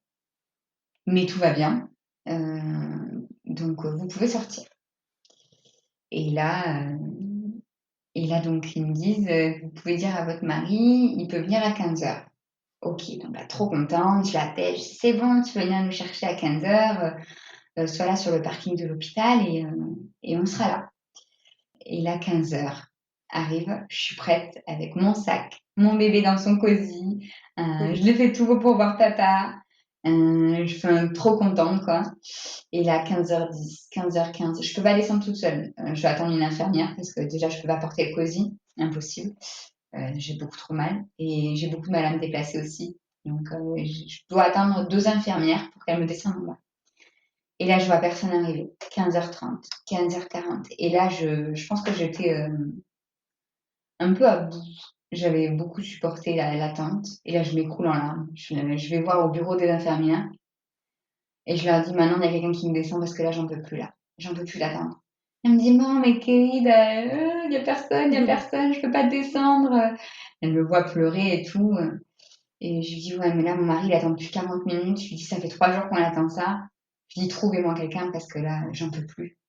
Mais tout va bien. Donc, vous pouvez sortir. Et là, donc, ils me disent, vous pouvez dire à votre mari, il peut venir à 15h. Ok, donc là, trop contente, je l'appelle, je dis, c'est bon, tu vas venir nous chercher à 15h, sois là sur le parking de l'hôpital et on sera là. Et là, 15h arrive, je suis prête avec mon sac, mon bébé dans son cosy, je le fais tout pour voir papa, je suis trop contente, quoi. Et là, 15h10, 15h15, je peux pas descendre toute seule. Je vais attendre une infirmière parce que déjà, je peux pas porter le cosy, impossible. J'ai beaucoup trop mal et j'ai beaucoup de mal à me déplacer aussi. Donc, je dois attendre 2 infirmières pour qu'elles me descendent en bas. Et là, je vois personne arriver. 15h30, 15h40. Et là, je pense que j'étais un peu à bout. J'avais beaucoup supporté l'attente. Et là, je m'écroule en larmes. Je vais voir au bureau des infirmières. Et je leur dis, maintenant, il y a quelqu'un qui me descend parce que là, j'en peux plus, là. J'en peux plus d'attendre. Elle me dit, non, mais Kelly, il y a personne, je peux pas descendre. Elle me voit pleurer et tout. Et je lui dis, ouais, mais là, mon mari, il attend depuis 40 minutes. Je lui dis, ça fait 3 jours qu'on attend ça. Je lui dis, trouvez-moi quelqu'un parce que là, j'en peux plus.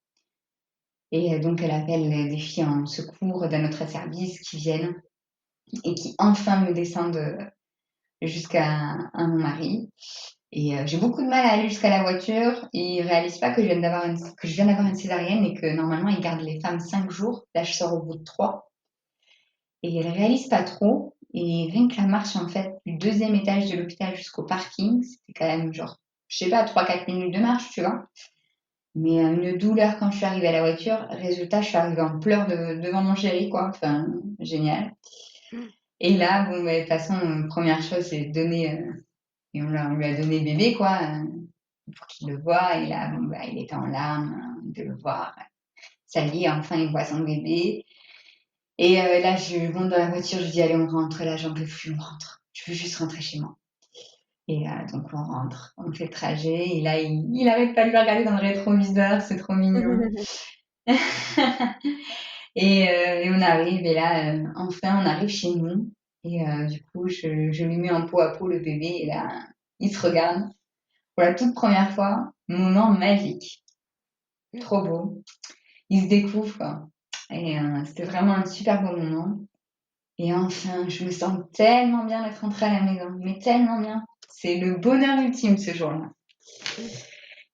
Et donc, elle appelle des filles en secours d'un autre service qui viennent et qui enfin me descendent jusqu'à mon mari. Et j'ai beaucoup de mal à aller jusqu'à la voiture. Ils réalisent pas que je viens d'avoir une césarienne et que normalement, ils gardent les femmes 5 jours. Là, je sors au bout de 3. Et elles réalisent pas trop. Et rien que la marche, en fait, du 2e étage de l'hôpital jusqu'au parking, c'était quand même genre, je sais pas, 3-4 minutes de marche, tu vois. Mais une douleur quand je suis arrivée à la voiture. Résultat, je suis arrivée en pleurs devant mon chéri, quoi. Enfin, génial. Et là, bon, de toute façon, première chose, c'est de donner, et on lui a donné bébé, quoi, pour qu'il le voie. Et là, bon, il était en larmes de le voir. Ça y est, enfin, il voit son bébé. Et là, je monte dans la voiture, je dis, allez, on rentre. Là, j'en peux plus, on rentre. Je veux juste rentrer chez moi. Et donc, on rentre, on fait le trajet. Et là, il arrête pas de le regarder dans le rétroviseur, c'est trop mignon. Et on arrive, et là, enfin, on arrive chez nous. Et du coup, je lui mets en peau à peau le bébé, et là, il se regarde. Pour la toute première fois, moment magique. Trop beau. Il se découvre, quoi. Et c'était vraiment un super beau moment. Et enfin, je me sens tellement bien d'être rentrée à la maison, mais tellement bien. C'est le bonheur ultime ce jour-là.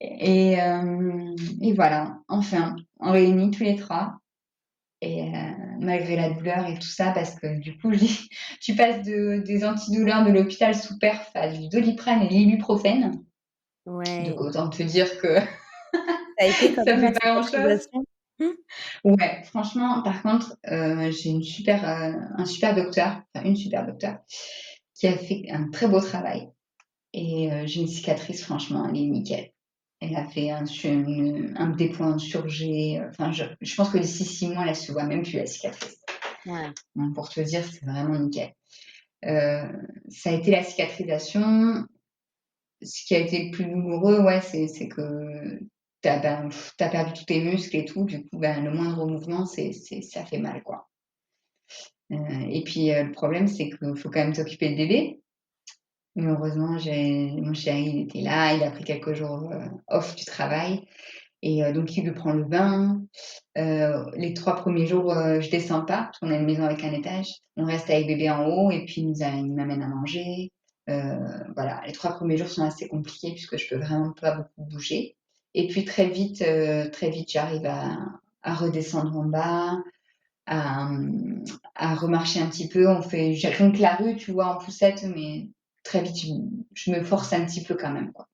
Et voilà, enfin, on réunit tous les 3. Et malgré la douleur et tout ça, parce que du coup, tu passes des antidouleurs de l'hôpital sous perf à du Doliprane et de l'ibuprofène. Donc Ouais. autant te dire que Ça a été quand ça même fait la pas grand-chose. cicatrisation? Ouais, franchement, par contre, j'ai un super docteur, enfin une super docteure, qui a fait un très beau travail. Et j'ai une cicatrice, franchement, elle est nickel. Elle a fait un déploiement surgé. Enfin, je pense que d'ici 6 mois, elle se voit même plus la cicatrice. Ouais. Donc, pour te dire, c'est vraiment nickel. Ça a été la cicatrisation. Ce qui a été le plus douloureux, ouais, c'est que t'as perdu tous tes muscles et tout. Du coup, ben, le moindre mouvement, ça fait mal, quoi. Et puis, le problème, c'est qu'il faut quand même t'occuper de bébé. Mais heureusement, mon chéri, il était là, il a pris quelques jours off du travail. Et donc, il me prend le bain. Les 3 premiers jours, je descends pas, parce qu'on a une maison avec un étage. On reste avec bébé en haut, et puis il m'amène à manger. Voilà, les 3 premiers jours sont assez compliqués puisque je peux vraiment pas beaucoup bouger. Et puis très vite, j'arrive à redescendre en bas, à, à remarcher un petit peu. On fait rien que la rue, tu vois, en poussette, mais très vite, je me force un petit peu quand même, quoi.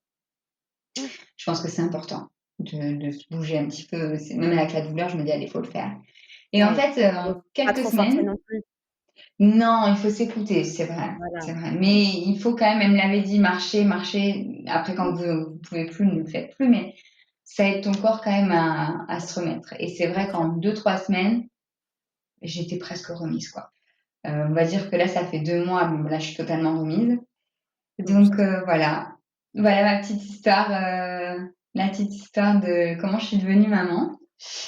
Mmh. Je pense que c'est important de se bouger un petit peu. Même avec la douleur, je me dis, allez, il faut le faire. Et en Ouais. fait, Faut en pas quelques trop forcer semaines, non plus. non, il faut s'écouter, c'est vrai, Voilà. c'est vrai. Mais il faut quand même, elle me l'avait dit, marcher, marcher. Après, quand vous pouvez plus, ne le faites plus, mais ça aide ton corps quand même à se remettre. Et c'est Bien vrai sûr. qu'en 2, 3 semaines, j'étais presque remise, quoi. On va dire que là, ça fait 2 mois, bon, là, je suis totalement remise. Bon, je Donc voilà. Voilà la petite histoire de comment je suis devenue maman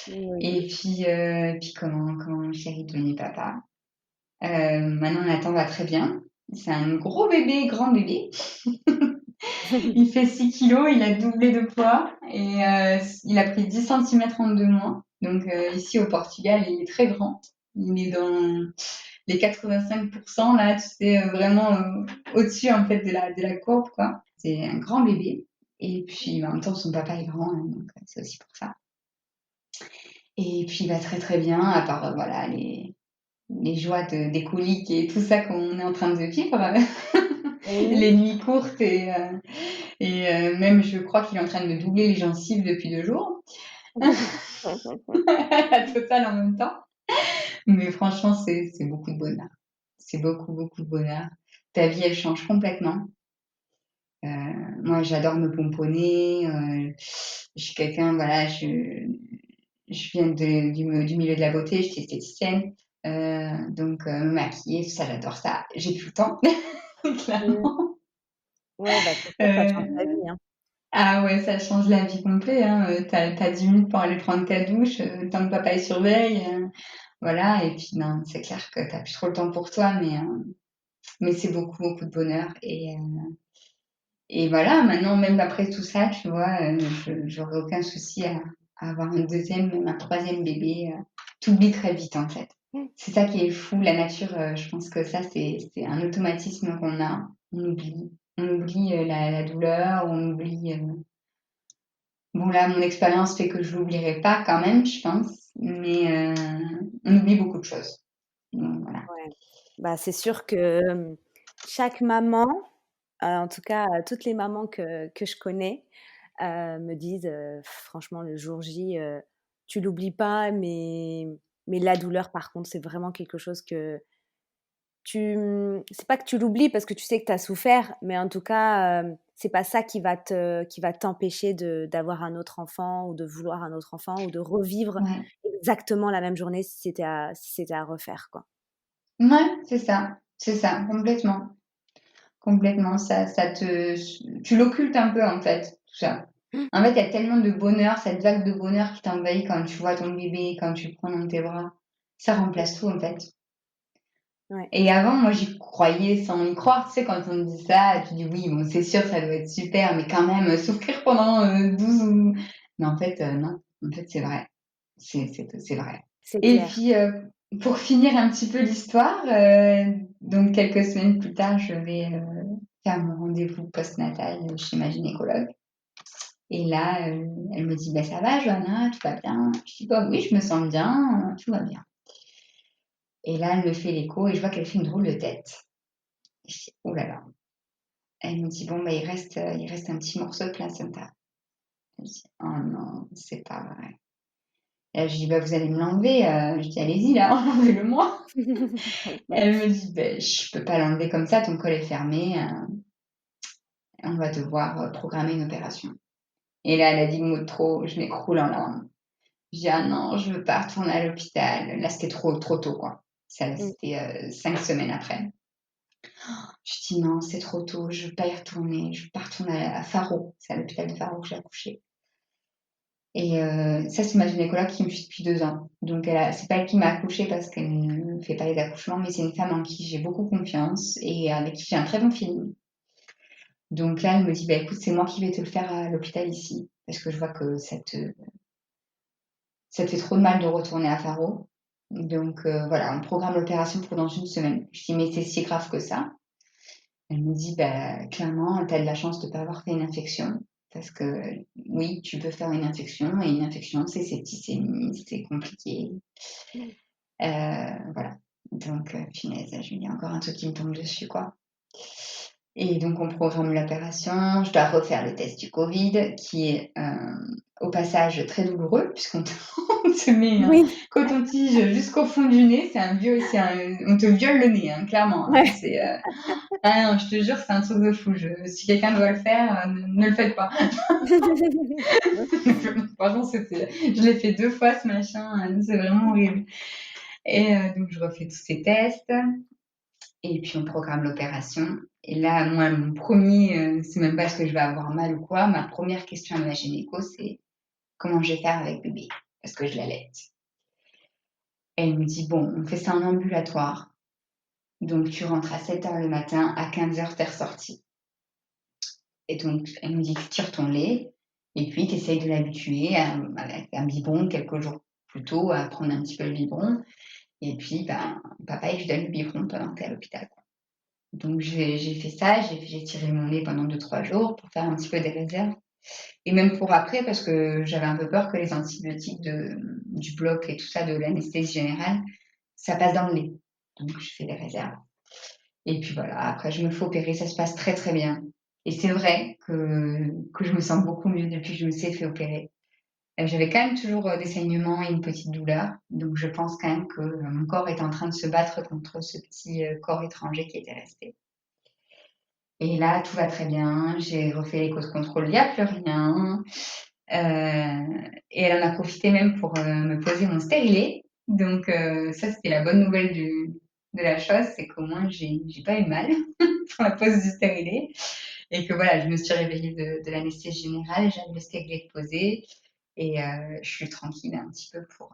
oui. et puis comment mon chéri est devenu papa. Maintenant Nathan va très bien. C'est un gros bébé, grand bébé. Il fait 6 kilos, il a doublé de poids et il a pris 10 centimètres en 2 mois. Donc ici au Portugal, il est très grand. Il est dans les 85% là, tu sais, vraiment au-dessus en fait de la courbe, quoi. C'est un grand bébé. Et puis en même temps, son papa est grand, hein, donc c'est aussi pour ça. Et puis il va très très bien, à part voilà les joies des coliques et tout ça qu'on est en train de vivre, Oui. les nuits courtes et même je crois qu'il est en train de me doubler les gencives depuis 2 jours, la totale en même temps. Mais franchement, c'est beaucoup de bonheur. C'est beaucoup, beaucoup de bonheur. Ta vie, elle change complètement. Moi, j'adore me pomponner. Je suis quelqu'un, voilà, je viens du milieu de la beauté, je suis esthéticienne. Donc, me maquiller, tout ça, j'adore ça. J'ai plus le temps, Mmh. clairement. Ouais, bah, c'est sûr, ça change ta Euh, vie, hein. ah ouais, ça change la vie complète, hein. T'as 10 minutes pour aller prendre ta douche, tant que papa il surveille. Voilà, et puis non, c'est clair que t'as plus trop le temps pour toi, mais c'est beaucoup, beaucoup de bonheur. Et voilà, maintenant, même après tout ça, tu vois, j'aurais aucun souci à avoir un deuxième, même un troisième bébé. T'oublies très vite, en fait. Mmh. C'est ça qui est fou, la nature, je pense que ça, c'est un automatisme qu'on a. On oublie. On oublie la douleur, on oublie. Bon, là, mon expérience fait que je l'oublierai pas quand même, je pense, mais on oublie beaucoup de choses. Donc, voilà. Ouais. Bah, c'est sûr que, chaque maman, en tout cas, toutes les mamans que je connais, me disent, franchement le jour J, tu l'oublies pas, mais la douleur par contre, c'est vraiment quelque chose que c'est pas que tu l'oublies parce que tu sais que tu as souffert, mais en tout cas, c'est pas ça qui va t'empêcher d'avoir un autre enfant ou de vouloir un autre enfant ou de revivre Ouais. exactement la même journée si c'était à refaire, quoi. Ouais, c'est ça, complètement. Complètement, tu l'occultes un peu en fait, tout ça. Mmh. En fait, il y a tellement de bonheur, cette vague de bonheur qui t'envahit quand tu vois ton bébé, quand tu le prends dans tes bras. Ça remplace tout en fait. Ouais. Et avant, moi, j'y croyais sans y croire. Tu sais, quand on me dit ça, tu dis oui, bon, c'est sûr, ça doit être super, mais quand même, souffrir pendant 12 ou... Mais en fait, non. En fait, c'est vrai. C'est vrai. C'est Et clair. puis, pour finir un petit peu l'histoire, donc quelques semaines plus tard, je vais faire mon rendez-vous postnatal chez ma gynécologue. Et là, elle me dit, bah, ça va, Johanna, tout va bien. Je dis, bah oui, je me sens bien, tout va bien. Et là, elle me fait l'écho et je vois qu'elle fait une drôle de tête. Et je dis, oh là là. Elle me dit, bon, bah, il reste un petit morceau de placenta. Je dis, oh non, c'est pas vrai. Et là, je dis, bah, vous allez me l'enlever. Je dis, allez-y, là, enlevez-le-moi. Elle me dit, ben, je peux pas l'enlever comme ça, ton col est fermé. On va devoir programmer une opération. Et là, elle a dit le mot de trop, je m'écroule en larmes. Je dis, ah non, je veux pas retourner à l'hôpital. Là, c'était trop tôt, quoi. Ça, Mmh. c'était 5 semaines après. Je dis, non, c'est trop tôt, je veux pas y retourner. Je veux pas retourner à Faro. C'est à l'hôpital de Faro que j'ai accouché. Et ça, c'est ma gynécologue qui me suit depuis 2 ans. Donc, c'est pas elle qui m'a accouchée parce qu'elle ne fait pas les accouchements, mais c'est une femme en qui j'ai beaucoup confiance et avec qui j'ai un très bon feeling. Donc là, elle me dit, bah, écoute, c'est moi qui vais te le faire à l'hôpital ici, parce que je vois que ça te fait trop de mal de retourner à Faro. Donc voilà, on programme l'opération pour dans une semaine. Je dis, mais c'est si grave que ça. Elle me dit, bah, clairement, tu as de la chance de ne pas avoir fait une infection. Parce que oui, tu peux faire une infection, et une infection, c'est septicémie, c'est compliqué. Voilà. Donc, punaise, je me dis encore un truc qui me tombe dessus, quoi. Et donc, on programme l'opération. Je dois refaire le test du Covid, qui est au passage très douloureux, puisqu'on te, on te met un Oui. coton-tige jusqu'au fond du nez. On te viole le nez, hein, clairement. Hein. Ouais. Ah non, je te jure, c'est un truc de fou. Si quelqu'un doit le faire, ne le faites pas. Franchement, je l'ai fait 2 fois ce machin, c'est vraiment horrible. Et donc, je refais tous ces tests. Et puis on programme l'opération. Et là, moi, mon premier, c'est même pas ce que je vais avoir mal ou quoi. Ma première question à ma gynéco, c'est comment je vais faire avec bébé parce que je l'allaite. Elle me dit bon, on fait ça en ambulatoire. Donc tu rentres à 7h le matin, à 15h, t'es ressortie. Et donc elle me dit tu tires ton lait et puis tu essayes de l'habituer avec un biberon quelques jours plus tôt à prendre un petit peu le biberon. Et puis, ben, papa, il lui donne le biberon pendant que t'es à l'hôpital. Donc j'ai fait ça, j'ai tiré mon lait pendant 2-3 jours pour faire un petit peu des réserves. Et même pour après, parce que j'avais un peu peur que les antibiotiques du bloc et tout ça, de l'anesthésie générale, ça passe dans le lait. Donc je fais des réserves. Et puis voilà, après je me fais opérer, ça se passe très très bien. Et c'est vrai que je me sens beaucoup mieux depuis que je me suis fait opérer. J'avais quand même toujours des saignements et une petite douleur. Donc je pense quand même que mon corps est en train de se battre contre ce petit corps étranger qui était resté. Et là, tout va très bien. J'ai refait l'écho de contrôle, il n'y a plus rien. Et elle en a profité même pour me poser mon stérilet. Donc ça, c'était la bonne nouvelle de la chose, c'est qu'au moins, j'ai pas eu mal pour la pose du stérilet. Et que voilà, je me suis réveillée de l'anesthésie générale, j'avais le stérilet posé. Et je suis tranquille un petit peu pour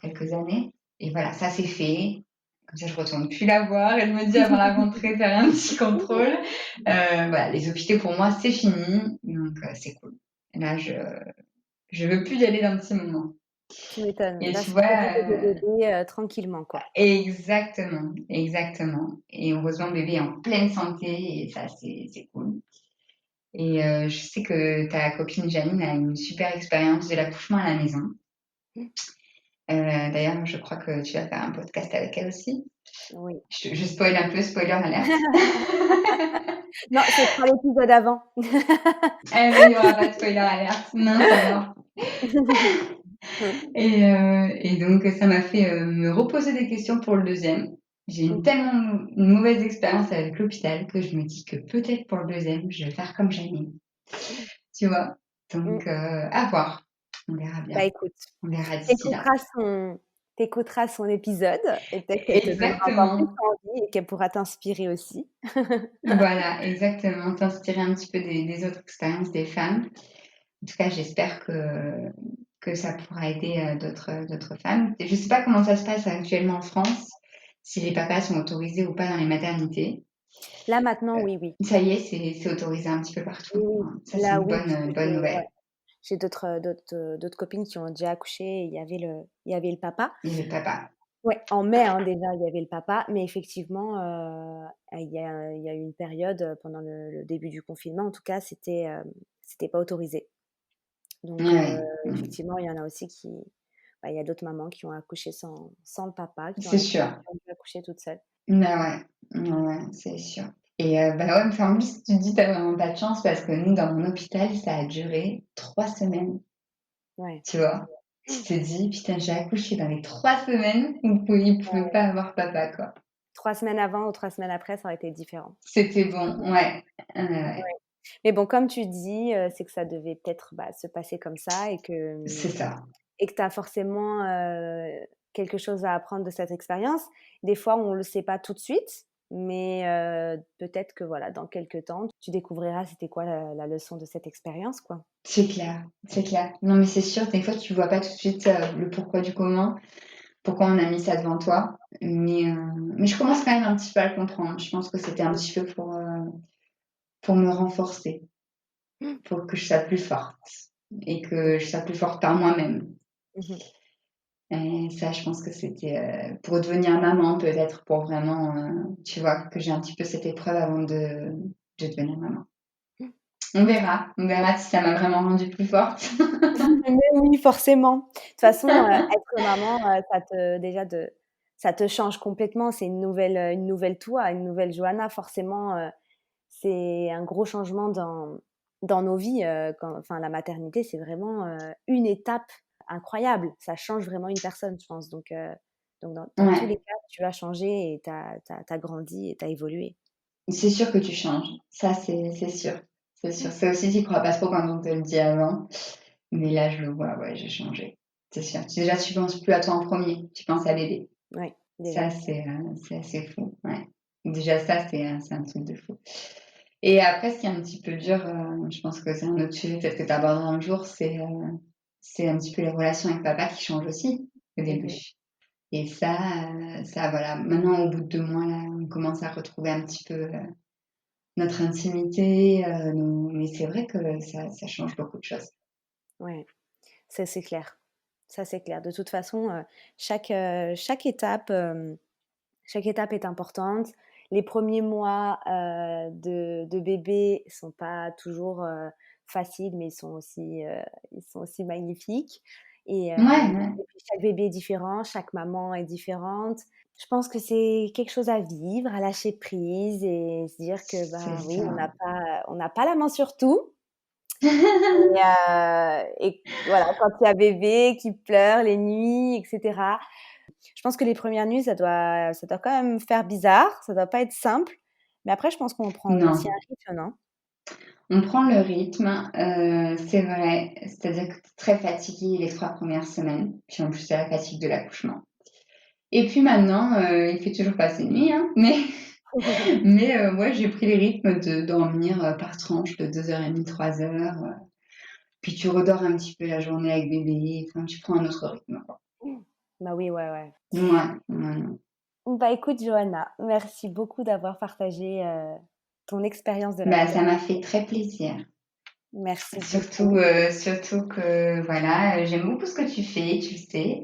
quelques années. Et voilà, ça c'est fait. Comme ça, je retourne plus la voir. Elle me dit avant la rentrée faire un petit contrôle. Voilà, les hôpitaux pour moi c'est fini, donc c'est cool. Et là, je veux plus y aller d'un petit moment. Tu m'étonnes. Et Là, tu c'est vois, profiter de bébé tranquillement, quoi. exactement, exactement. Et heureusement, bébé est en pleine santé et ça c'est cool. Et je sais que ta copine Janine a une super expérience de l'accouchement à la maison. D'ailleurs, je crois que tu vas faire un podcast avec elle aussi. Oui. Je spoil un peu, spoiler alerte. Non, ce sera l'épisode avant. Eh oui, il n'y aura pas de spoiler alerte. Mince alors. Et donc, ça m'a fait me reposer des questions pour le deuxième. J'ai eu tellement une mauvaise expérience avec l'hôpital que je me dis que peut-être pour le deuxième, je vais faire comme Janine. Tu vois? Donc, à voir. On verra Bah bien. écoute, On verra d'ici là. t'écouteras son épisode et peut-être qu'elle te donnera encore plus Exactement. envie et qu'elle pourra t'inspirer aussi. Voilà, exactement. T'inspirer un petit peu des autres expériences des femmes. En tout cas, j'espère que ça pourra aider d'autres femmes. Je ne sais pas comment ça se passe actuellement en France, si les papas sont autorisés ou pas dans les maternités. Là maintenant, oui, oui. Ça y est, c'est autorisé un petit peu Oui, partout. oui. Hein. Ça, c'est Là, une oui, puisque bonne ouais, nouvelle. j'ai d'autres copines qui ont déjà accouché et il y avait le papa. Et le papa. Ouais, en mai, hein, déjà, il y avait le papa, mais effectivement, il y a eu une période pendant le début du confinement, en tout cas, c'était pas autorisé. Donc, Ouais, effectivement, il y en a aussi il y a d'autres mamans qui ont accouché sans le papa, c'est sûr. qui ont dû accoucher toutes seules. Bah ouais, ouais, c'est sûr. Et bah ouais, mais en plus, tu te dis, t'as vraiment pas de chance parce que nous, dans mon hôpital, ça a duré 3 semaines. Ouais, Tu vois? Tu te dis: «Putain, j'ai accouché dans les 3 semaines où il pouvait ouais. pas avoir papa, quoi». 3 semaines avant ou 3 semaines après, ça aurait été différent. C'était bon, ouais. Ouais, Ouais. Mais bon, comme tu dis, c'est que ça devait peut-être, se passer comme ça c'est ça. et que tu as forcément, quelque chose à apprendre de cette expérience. Des fois, on le sait pas tout de suite, mais peut-être que voilà, dans quelques temps, tu découvriras c'était quoi la leçon de cette expérience, quoi. C'est clair, c'est clair. Non, mais c'est sûr, des fois, tu vois pas tout de suite, le pourquoi du comment, pourquoi on a mis ça devant toi. Mais je commence quand même un petit peu à le comprendre. Je pense que c'était un petit peu pour me renforcer, pour que je sois plus forte et que je sois plus forte par moi-même. Mmh. Et ça, je pense que c'était pour devenir maman, peut-être, pour vraiment, tu vois, que j'ai un petit peu cette épreuve avant de devenir maman. On verra si ça m'a vraiment rendue plus forte. Mais oui, forcément. De toute façon, être maman, ça te change complètement. C'est une nouvelle toi, une nouvelle Johanna. Forcément, c'est un gros changement dans nos vies. Enfin, la maternité, c'est vraiment une étape incroyable. Ça change vraiment une personne, je pense. Donc dans tous les Ouais, cas, tu as changé et tu as grandi et tu as évolué. c'est sûr que tu changes. Ça, c'est sûr. C'est sûr. Ça aussi, tu crois pas trop quand on te le dit avant. Mais là, je le vois, ouais, j'ai changé. C'est sûr. Déjà, tu penses plus à toi en premier, tu penses à bébé. Ouais, Ça, déjà. c'est assez fou. Ouais. Déjà, ça, c'est un truc de fou. Et après, ce qui est un petit peu dur, je pense que c'est un autre sujet, peut-être que tu aborderas un jour, c'est un petit peu les relations avec papa qui changent aussi au début. Mhm. Et ça, voilà. Maintenant, au bout de 2 mois, là, on commence à retrouver un petit peu notre intimité. Mais c'est vrai que ça change beaucoup de choses. Ouais, ça c'est clair. Ça c'est clair. De toute façon, chaque étape est importante. Les premiers mois de bébé sont pas toujours faciles, mais ils sont aussi magnifiques. Ouais, ouais. Et puis chaque bébé est différent, chaque maman est différente. Je pense que c'est quelque chose à vivre, à lâcher prise et se dire que C'est bah oui, ça. on n'a pas la main sur tout. Et voilà, quand il y a bébé qui pleure les nuits, etc. Je pense que les premières nuits, ça doit quand même faire bizarre, ça doit pas être simple. Mais après, je pense qu'on prend Non, aussi un rythme, non? on prend le rythme, c'est vrai. C'est-à-dire que tu es très fatigué les 3 premières semaines, puis en plus, tu as la fatigue de l'accouchement. Et puis maintenant, il fait toujours pas ses nuits, hein, mais moi, j'ai pris les rythmes de dormir, par tranche de 2h30, 3 heures, puis tu redors un petit peu la journée avec bébé, enfin, tu prends un autre rythme, quoi. Bah oui, ouais, ouais. Mouais, ouais. Bah écoute, Johanna, merci beaucoup d'avoir partagé ton expérience de la Bah, ça maternité. m'a fait très plaisir. Merci Surtout, beaucoup. surtout que voilà, j'aime beaucoup ce que tu fais, tu le sais.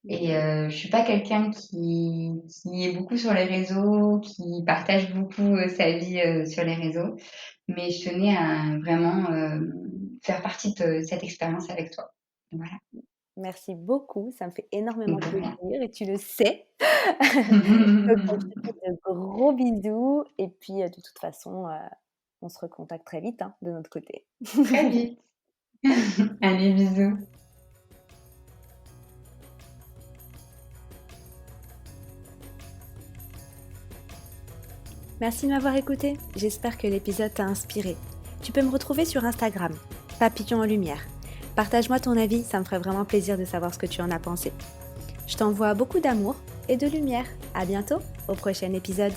Et Mhm. je suis pas quelqu'un qui est beaucoup sur les réseaux, qui partage beaucoup, sa vie, sur les réseaux, mais je tenais à vraiment, faire partie de cette expérience avec toi. Voilà. Merci beaucoup, ça me fait énormément De plaisir rien. et tu le sais. Donc, je te fais de gros bisous et puis de toute façon, on se recontacte très vite hein, de notre côté. Très vite. Allez, bisous. Merci de m'avoir écouté. J'espère que l'épisode t'a inspiré. Tu peux me retrouver sur Instagram, Papillon en Lumière. Partage-moi ton avis, ça me ferait vraiment plaisir de savoir ce que tu en as pensé. Je t'envoie beaucoup d'amour et de lumière. À bientôt au prochain épisode.